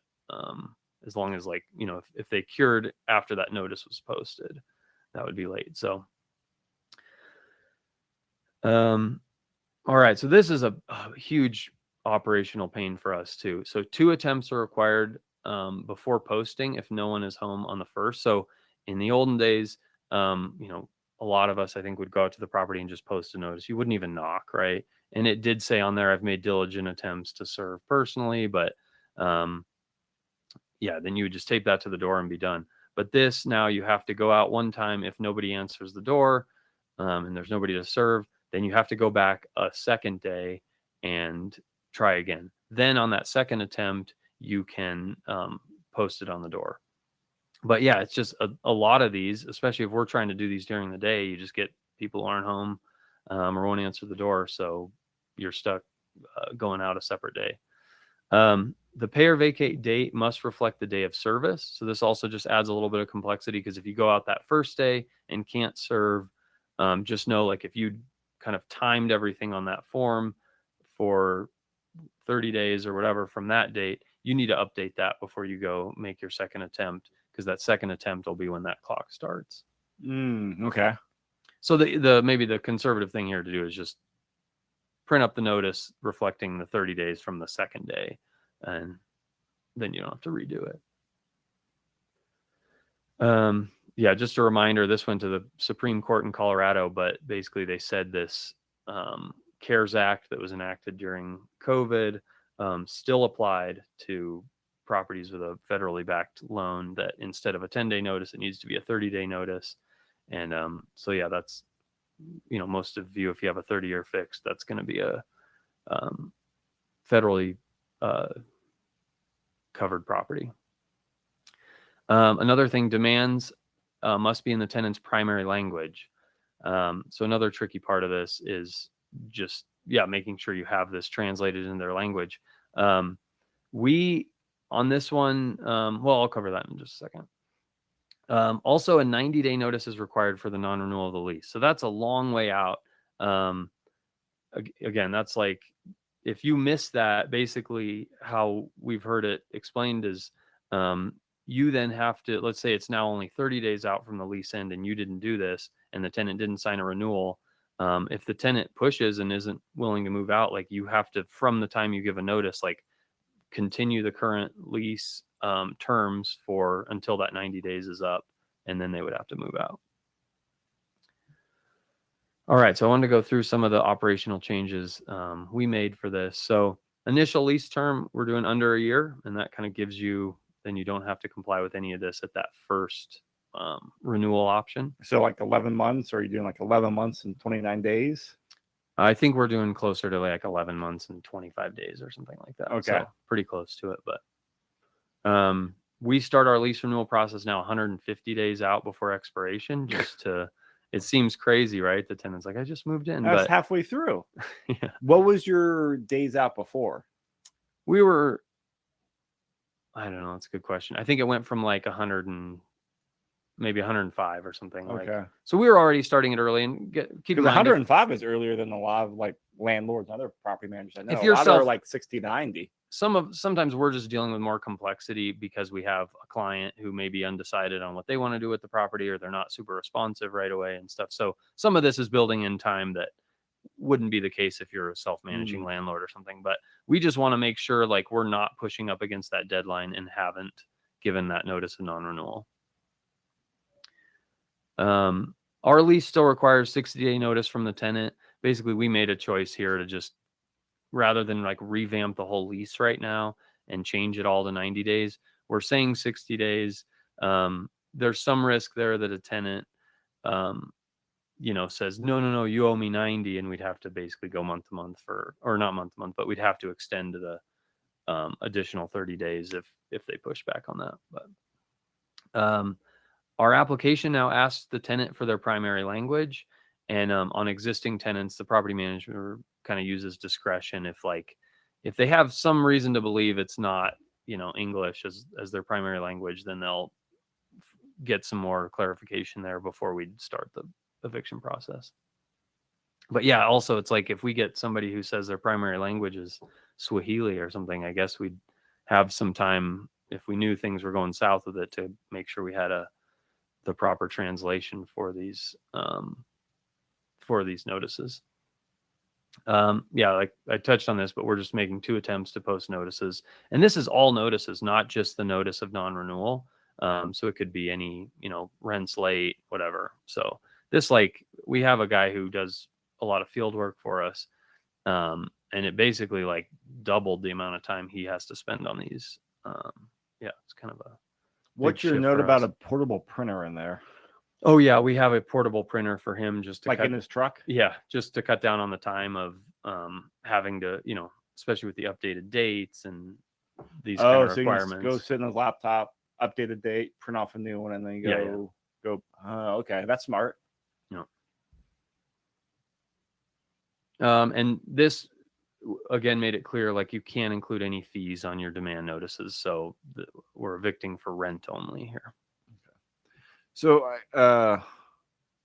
as long as if they cured after that notice was posted, that would be late. So, all right. So this is a huge operational pain for us too. So 2 attempts are required before posting if no one is home on the first. So in the olden days, a lot of us, I think, would go out to the property and just post a notice. You wouldn't even knock, right? And it did say on there, I've made diligent attempts to serve personally, but yeah, then you would just tape that to the door and be done. But this, now you have to go out one time. If nobody answers the door and there's nobody to serve, then you have to go back a second day and try again. Then on that second attempt, you can post it on the door. But yeah, it's just a lot of these, especially if we're trying to do these during the day, you just get people who aren't home or won't answer the door. So you're stuck going out a separate day. The pay or vacate date must reflect the day of service. So this also just adds a little bit of complexity, because if you go out that first day and can't serve, just know, like, if you kind of timed everything on that form for 30 days or whatever from that date, you need to update that before you go make your second attempt, because that second attempt will be when that clock starts. Okay. So the maybe the conservative thing here to do is just print up the notice reflecting the 30 days from the second day, and then you don't have to redo it. Yeah, just a reminder, this went to the Supreme Court in Colorado, but basically they said this CARES Act that was enacted during COVID still applied to properties with a federally backed loan, that instead of a 10-day notice, it needs to be a 30-day notice. And so, yeah, that's, most of you, if you have a 30-year fix, that's going to be a federally covered property. Another thing, demands must be in the tenant's primary language. So another tricky part of this is just, making sure you have this translated in their language. We, on this one, I'll cover that in just a second. Also, a 90-day notice is required for the non-renewal of the lease. So that's a long way out. Again, that's like, if you miss that, basically how we've heard it explained is you then have to, let's say it's now only 30 days out from the lease end and you didn't do this and the tenant didn't sign a renewal. If the tenant pushes and isn't willing to move out, like, you have to, from the time you give a notice, like, continue the current lease terms for until that 90 days is up, and then they would have to move out. All right, so I wanted to go through some of the operational changes we made for this. So initial lease term, we're doing under a year, and that kind of gives you, then you don't have to comply with any of this at that first renewal option. So like 11 months, or are you doing like 11 months and 29 days? I think we're doing closer to like 11 months and 25 days or something like that. Okay. So pretty close to it. But we start our lease renewal process now 150 days out before expiration, just to, it seems crazy, right? The tenant's like, I just moved in. That's but halfway through. Yeah. What was your days out before? We were, I don't know. That's a good question. I think it went from like 100 and maybe 105 or something. Okay. Like, so we were already starting it early, and keep in mind, 105 is earlier than a lot of like landlords and other property managers I know. If you're a lot are like 60, 90. Sometimes we're just dealing with more complexity because we have a client who may be undecided on what they want to do with the property, or they're not super responsive right away and stuff. So some of this is building in time that wouldn't be the case if you're a self-managing landlord or something. But we just want to make sure, like, we're not pushing up against that deadline and haven't given that notice of non-renewal. Our lease still requires 60-day notice from the tenant. Basically, we made a choice here to just, rather than like revamp the whole lease right now and change it all to 90 days, we're saying 60 days. There's some risk there that a tenant, says, no, you owe me 90, and we'd have to basically go month to month or not month to month, but we'd have to extend to the additional 30 days if they push back on that. But Our application now asks the tenant for their primary language, and on existing tenants, the property manager kind of uses discretion if they have some reason to believe it's not English as their primary language, then they'll get some more clarification there before we start the eviction process. But yeah, also it's like if we get somebody who says their primary language is Swahili or something, I guess we'd have some time if we knew things were going south with it to make sure we had the proper translation for these notices. Yeah, like I touched on this, but we're just making 2 attempts to post notices, and this is all notices, not just the notice of non-renewal. So it could be any, rents late, whatever. So this, we have a guy who does a lot of field work for us. And it basically doubled the amount of time he has to spend on these. Yeah, it's kind of a. What's your note about a portable printer in there? Oh yeah, we have a portable printer for him just to in his truck. Yeah, just to cut down on the time of having to, especially with the updated dates and these kind of requirements. So you go sit in his laptop, update a date, print off a new one, and then you go. Okay, that's smart. Yeah. And this again made it clear you can't include any fees on your demand notices, so we're evicting for rent only here. Okay. So I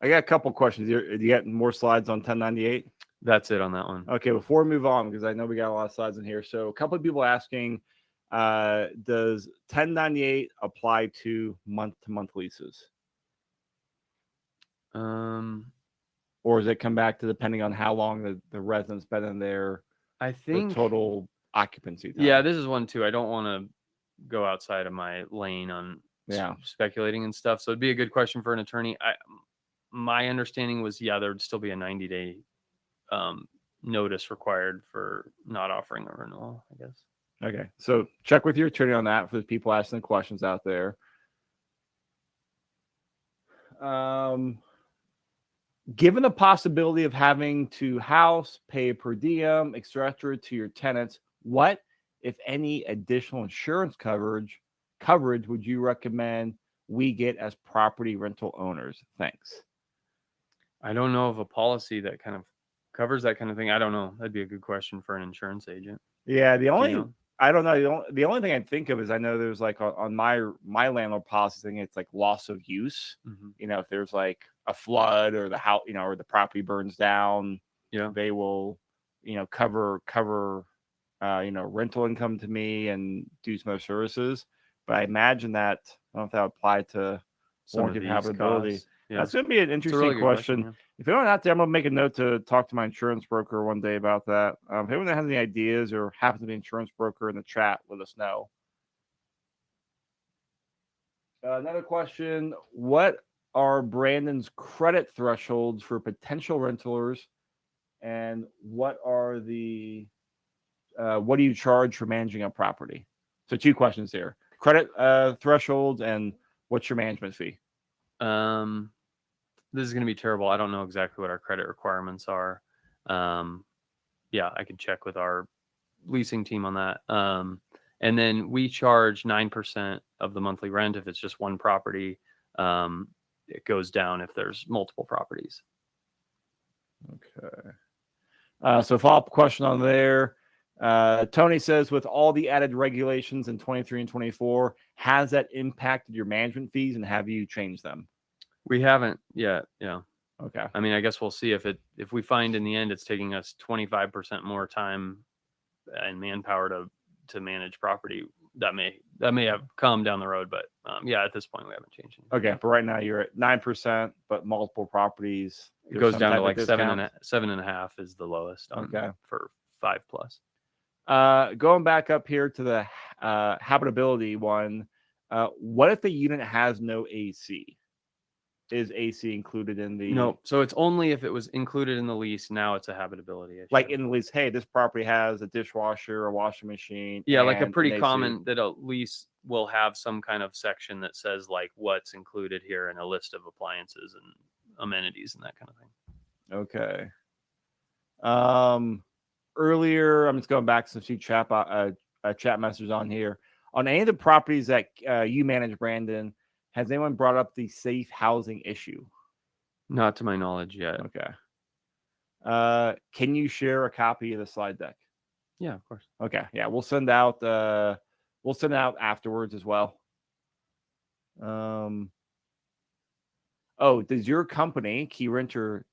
got a couple questions. You got more slides on 1098? That's it on that one. Okay, before we move on, because I know we got a lot of slides in here. So a couple of people asking, does 1098 apply to month-to-month leases? Or does it come back to depending on how long the resident's been in there? I think the total occupancy time. Yeah, this is one too. I don't want to go outside of my lane on speculating and stuff. So it'd be a good question for an attorney. My understanding was, there'd still be a 90-day notice required for not offering a renewal, I guess. Okay, so check with your attorney on that for the people asking questions out there. Given the possibility of having to house, pay per diem, etc., to your tenants, what, if any, additional insurance coverage would you recommend we get as property rental owners? Thanks. I don't know of a policy that kind of covers that kind of thing. I don't know. That'd be a good question for an insurance agent. Yeah, I don't know. The only thing I think of is I know there's on my landlord policy thing, it's loss of use. Mm-hmm. If there's a flood or the house, or the property burns down, they will, cover, rental income to me and do some other services. But I imagine that I don't know if that would apply to warranty of habitability. Yeah. That's going to be an interesting question. If anyone out there, I'm going to make a note to talk to my insurance broker one day about that. If anyone has any ideas or happens to be an insurance broker in the chat, let us know. Another question. What are Brandon's credit thresholds for potential renters? And what are what do you charge for managing a property? So 2 questions here. Credit thresholds and what's your management fee? This is going to be terrible. I don't know exactly what our credit requirements are. Yeah, I could check with our leasing team on that. And then we charge 9% of the monthly rent if it's just one property. It goes down if there's multiple properties. Okay. So follow-up question on there. Tony says, with all the added regulations in 23 and 24, has that impacted your management fees and have you changed them? We haven't yet. Yeah. Okay. I mean, I guess we'll see if we find in the end it's taking us 25% more time and manpower to manage property. That may have come down the road, but at this point we haven't changed anything. Okay, but right now you're at 9%, but multiple properties. It goes down to 7.5 is the lowest. For 5+. Going back up here to the habitability one, what if the unit has no AC? Is AC included in the? No, so it's only if it was included in the lease. Now it's a habitability issue. In the lease, hey, this property has a dishwasher, a washing machine. Yeah, a pretty common that a lease will have some kind of section that says what's included here and a list of appliances and amenities and that kind of thing. Okay. Earlier, I'm just going back to some few chat messages on here. On any of the properties that you manage, Brandon, Has anyone brought up the safe housing issue? Not to my knowledge yet. Okay. Can you share a copy of the slide deck? Yeah, of course. Okay. Yeah, we'll send out afterwards as well. Oh, does your company, Key Renter,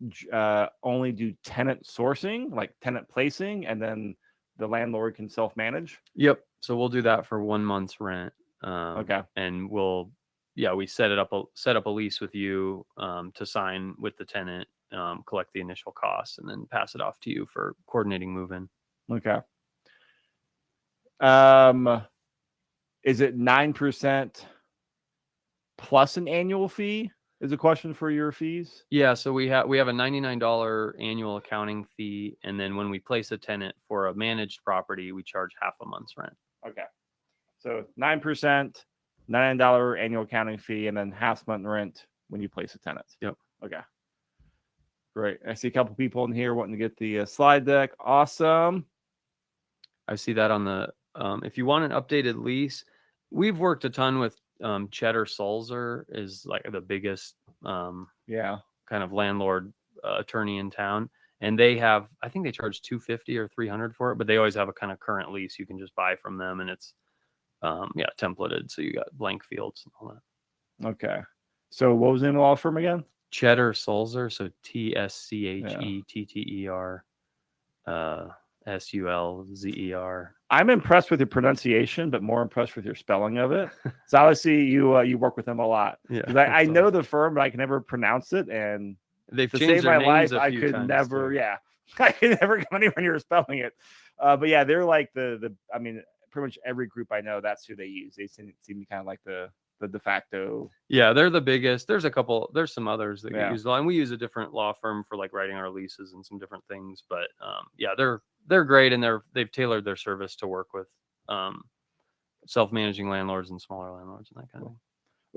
only do tenant sourcing, like tenant placing, and then the landlord can self-manage? Yep. So we'll do that for 1 month's rent. Okay. And we set up a lease with you to sign with the tenant, collect the initial costs, and then pass it off to you for coordinating move-in. Okay. Is it 9% plus an annual fee? Is a question for your fees? Yeah, so we have a $99 annual accounting fee, and then when we place a tenant for a managed property, we charge half a month's rent. Okay. So 9%, $99 annual accounting fee, and then half month rent when you place a tenant. Yep. Okay. Great. I see a couple people in here wanting to get the slide deck. Awesome. I see that on the, if you want an updated lease, we've worked a ton with Cheddar Sulzer is like the biggest kind of landlord attorney in town. And they have, I think they charge $250 or $300 for it, but they always have a kind of current lease you can just buy from them. And it's, templated. So you got blank fields and all that. Okay. So what was the name of the law firm again? Cheddar Sulzer. So TSCHETTER. SULZER. I'm impressed with your pronunciation, but more impressed with your spelling of it. So obviously you work with them a lot. Yeah, I know the firm, but I can never pronounce it, and they've to changed save their my names life, a I few could times never. too. Yeah, I could never come anywhere near spelling it. But yeah, they're like the. I mean, pretty much every group I know, that's who they use. They seem to be kind of like the de facto. Yeah, they're the biggest. There's some others that get Yeah. used a lot, and we use a different law firm for like writing our leases and some different things. But they're great, and they've tailored their service to work with self-managing landlords and smaller landlords and that kind of thing.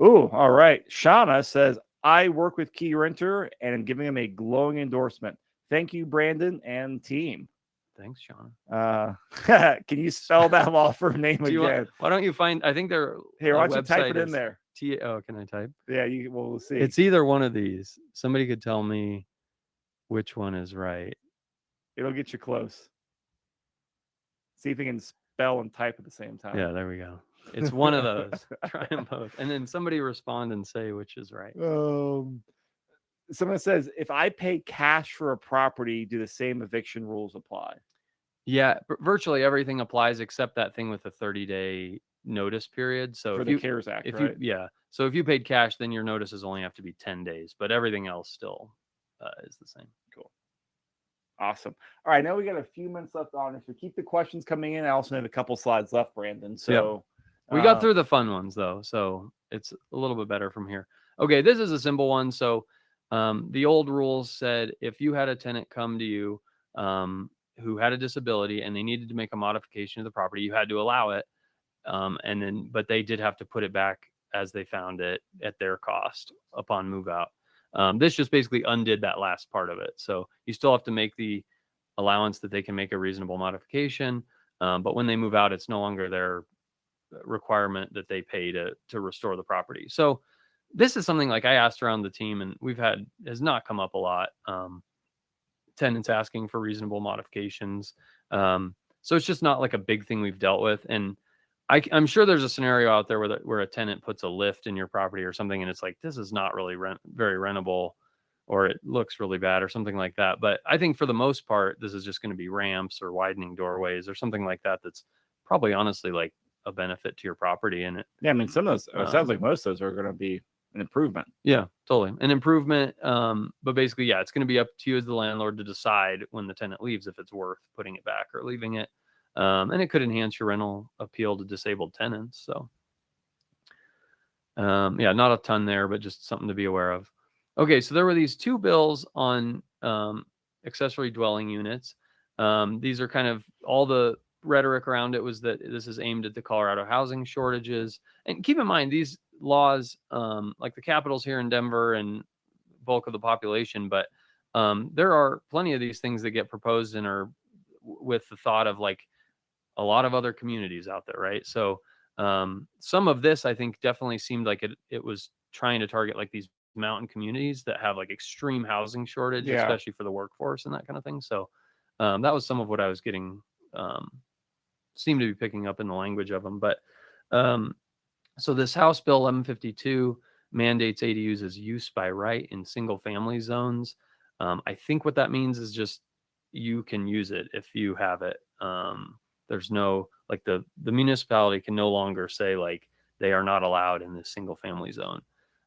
Ooh, all right. Shauna says, I work with Key Renter and am giving them a glowing endorsement. Thank you, Brandon and team. Thanks, Shauna. Can you spell that law firm name again? Why don't you find? I think their here. Why don't you type it in there? Can I type? Yeah, we'll see. It's either one of these. Somebody could tell me which one is right. It'll get you close. See if you can spell and type at the same time. Yeah, there we go. It's one of those. Try them both, and then somebody respond and say which is right. Someone says, if I pay cash for a property, do the same eviction rules apply? Yeah, virtually everything applies except that thing with the 30-day notice period. So for the CARES Act, right? So if you paid cash, then your notices only have to be 10 days, but everything else still is the same. Cool. Awesome. All right, now we got a few minutes left on it. So keep the questions coming in. I also have a couple slides left, Brandon. So we got through the fun ones though, so it's a little bit better from here. Okay, this is a simple one. So the old rules said if you had a tenant come to you who had a disability and they needed to make a modification to the property, you had to allow it. But they did have to put it back as they found it at their cost upon move out. This just basically undid that last part of it. So you still have to make the allowance that they can make a reasonable modification. But when they move out, it's no longer their requirement that they pay to restore the property. So this is something like I asked around the team, and has not come up a lot. Tenants asking for reasonable modifications. So it's just not like a big thing we've dealt with. And I'm sure there's a scenario out there where a tenant puts a lift in your property or something, and it's like, this is not really very rentable, or it looks really bad or something like that. But I think for the most part, this is just going to be ramps or widening doorways or something like that. That's probably honestly like a benefit to your property. And I mean, some of those, it sounds like most of those are going to be an improvement. Yeah, totally. An improvement. But basically, it's going to be up to you as the landlord to decide when the tenant leaves if it's worth putting it back or leaving it. And it could enhance your rental appeal to disabled tenants. So, not a ton there, but just something to be aware of. Okay, so there were these two bills on accessory dwelling units. These are kind of all the rhetoric around it was that this is aimed at the Colorado housing shortages. And keep in mind, these laws, like the capitals here in Denver and bulk of the population, but there are plenty of these things that get proposed and are with the thought of like a lot of other communities out there, right? So Some of this I think definitely seemed like it was trying to target like these mountain communities that have like extreme housing shortage, Yeah. especially for the workforce and that kind of thing. So that was some of what I was getting, seemed to be picking up in the language of them. But so this House Bill 1152 mandates ADUs as use by right in single family zones. I think what that means is just you can use it if you have it. There's no, like, the municipality can no longer say like they are not allowed in this single family zone,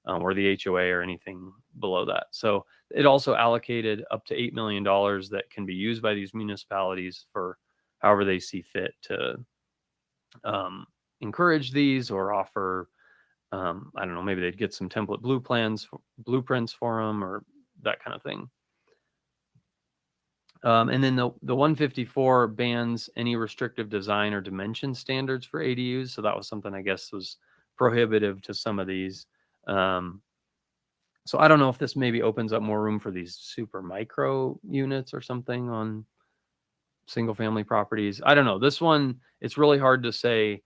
or the HOA or anything below that. So it also allocated up to $8 million that can be used by these municipalities for however they see fit to encourage these or offer, I don't know, maybe they'd get some template blueprints for them or that kind of thing. And then the 154 bans any restrictive design or dimension standards for ADUs. So that was something I guess was prohibitive to some of these. So I don't know if this maybe opens up more room for these super micro units or something on single family properties. I don't know. This one, it's really hard to say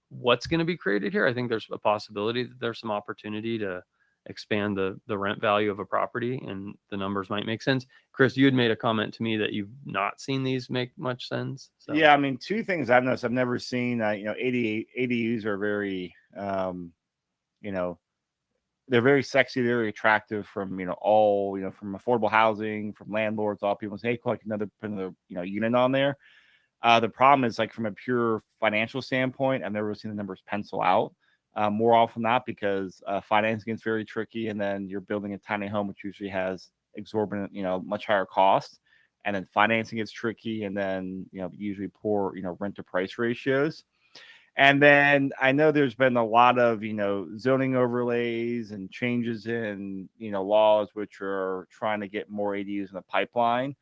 what's going to be created here. I think there's a possibility that there's some opportunity to expand the rent value of a property, and the numbers might make sense. Chris, you had made a comment to me that you've not seen these make much sense. So. Yeah, I mean, two things I've noticed. I've never seen, ADUs are very, they're very sexy, very attractive from, all, from affordable housing, from landlords, all people say, hey, put another unit on there. The problem is, like, from a pure financial standpoint, I've never seen the numbers pencil out. More often than not, because financing is very tricky, and then you're building a tiny home, which usually has exorbitant, much higher cost, and then financing is tricky, and then usually poor, rent to price ratios. And then I know there's been a lot of zoning overlays and changes in laws which are trying to get more ADUs in the pipeline.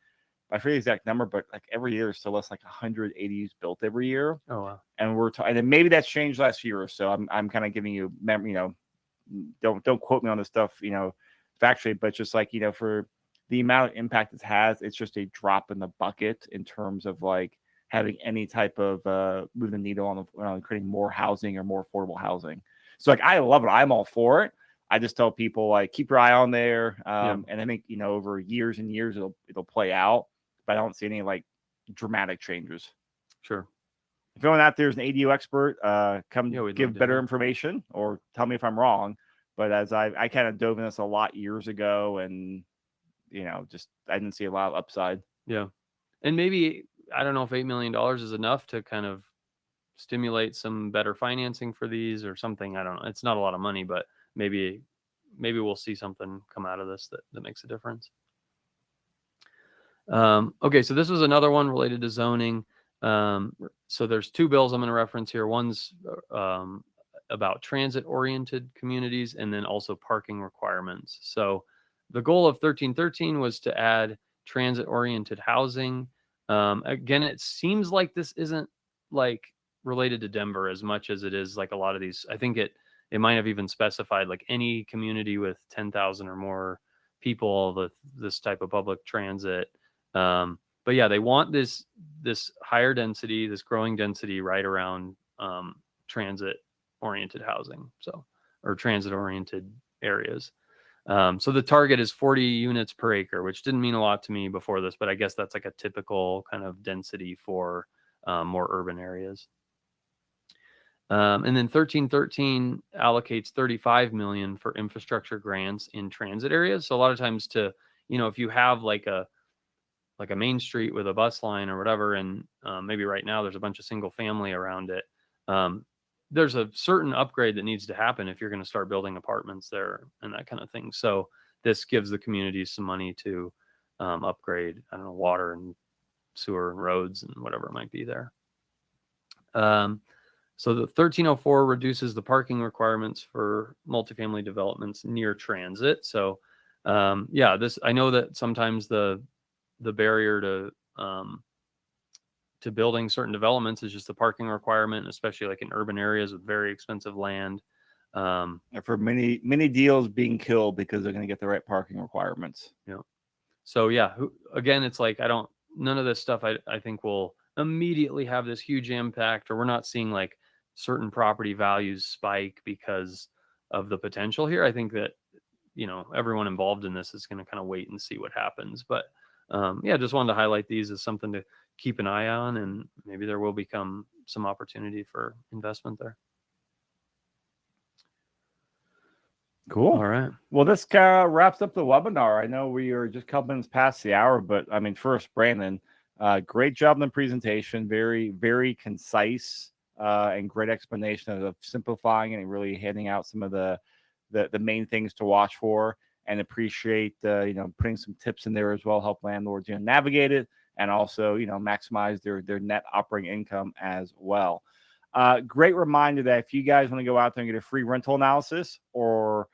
I forget the exact number, but like every year, still less like 100 ADUs built every year. Oh wow! And and maybe that's changed last year or so. I'm kind of giving you memory. Don't quote me on this stuff, factually, but just like for the amount of impact it has, it's just a drop in the bucket in terms of like having any type of moving the needle on creating more housing or more affordable housing. So like I love it. I'm all for it. I just tell people like keep your eye on there, and I think over years and years it'll play out. But I don't see any like dramatic changes. Sure. If anyone out there is an ADU expert, come give better know. information or tell me if I'm wrong. But as I kind of dove in this a lot years ago, and just I didn't see a lot of upside. Yeah, and maybe I don't know if $8 million is enough to kind of stimulate some better financing for these or something. I don't know. It's not a lot of money, but maybe we'll see something come out of this that makes a difference. Okay, so this was another one related to zoning. So there's two bills I'm going to reference here. One's about transit-oriented communities, and then also parking requirements. So the goal of 1313 was to add transit-oriented housing. Again, it seems like this isn't like related to Denver as much as it is like a lot of these. I think it might have even specified like any community with 10,000 or more people, this type of public transit. But yeah, they want this higher density, this growing density right around transit oriented housing, or transit oriented areas. So the target is 40 units per acre, which didn't mean a lot to me before this, but I guess that's like a typical kind of density for more urban areas. And then 1313 allocates 35 million for infrastructure grants in transit areas. So a lot of times if you have like a main street with a bus line or whatever, and maybe right now there's a bunch of single family around it, there's a certain upgrade that needs to happen if you're going to start building apartments there and that kind of thing. So this gives the communities some money to upgrade, I don't know, water and sewer and roads and whatever it might be there. So the 1304 reduces the parking requirements for multifamily developments near transit. So this, I know that sometimes the barrier to building certain developments is just the parking requirement, especially like in urban areas with very expensive land. And for many deals being killed because they're going to get the right parking requirements. Yeah. So again, it's like none of this stuff I think will immediately have this huge impact, or we're not seeing like certain property values spike because of the potential here. I think that, everyone involved in this is going to kind of wait and see what happens. But yeah, just wanted to highlight these as something to keep an eye on, and maybe there will become some opportunity for investment there. Cool. All right. Well, this kind of wraps up the webinar. I know we are just a couple minutes past the hour, but I mean, first, Brandon, great job in the presentation. Very, very concise and great explanation of simplifying and really handing out some of the main things to watch for. And appreciate putting some tips in there as well, help landlords navigate it, and also maximize their net operating income as well. Great reminder that if you guys want to go out there and get a free rental analysis, or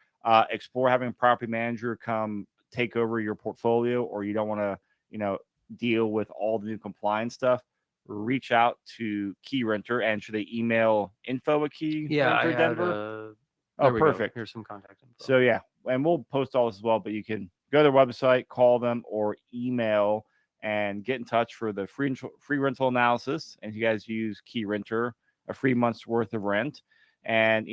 explore having a property manager come take over your portfolio, or you don't want to deal with all the new compliance stuff, reach out to Key Renter. And should they email info@Key Renter Denver? Oh, perfect. Here's some contact info. So yeah, and we'll post all this as well, but you can go to their website, call them, or email and get in touch for the free rental analysis. And if you guys use Key Renter, a free month's worth of rent. And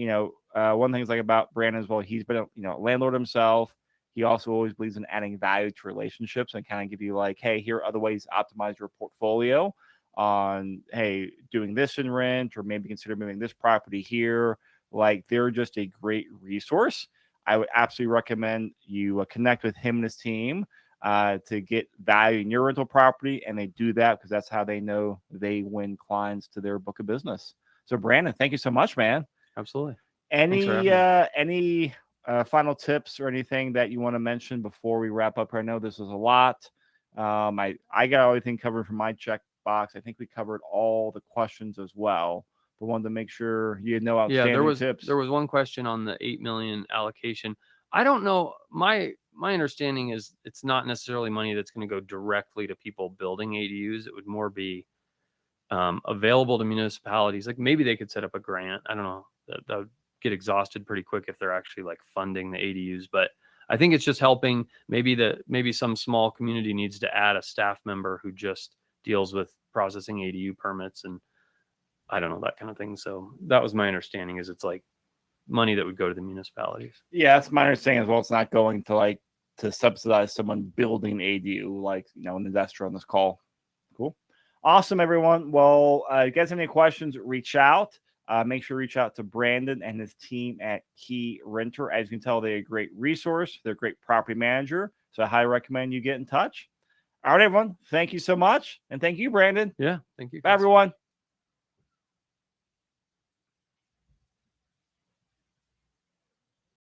one thing is like about Brandon as well, he's been a landlord himself. He also always believes in adding value to relationships and kind of give you like, hey, here are other ways to optimize your portfolio on, hey, doing this in rent, or maybe consider moving this property here. Like, they're just a great resource. I would absolutely recommend you connect with him and his team to get value in your rental property. And they do that because that's how they know they win clients to their book of business. So Brandon, thank you so much, man. Absolutely. Any final tips or anything that you want to mention before we wrap up? I know this was a lot. I got everything covered from my checkbox. I think we covered all the questions as well, but wanted to make sure you had no outstanding tips. There was one question on the $8 million allocation. I don't know. My understanding is it's not necessarily money that's going to go directly to people building ADUs. It would more be available to municipalities. Like, maybe they could set up a grant. I don't know. That would get exhausted pretty quick if they're actually like funding the ADUs. But I think it's just helping. Maybe some small community needs to add a staff member who just deals with processing ADU permits, and I don't know, that kind of thing. So that was my understanding, is it's like money that would go to the municipalities. Yeah, that's my understanding as well. It's not going to subsidize someone building ADU, like an investor on this call. Cool. Awesome, everyone. Well, if you guys have any questions, reach out. Make sure to reach out to Brandon and his team at Key Renter. As you can tell, they're a great resource. They're a great property manager. So I highly recommend you get in touch. All right, everyone. Thank you so much. And thank you, Brandon. Yeah, thank you. Bye, everyone.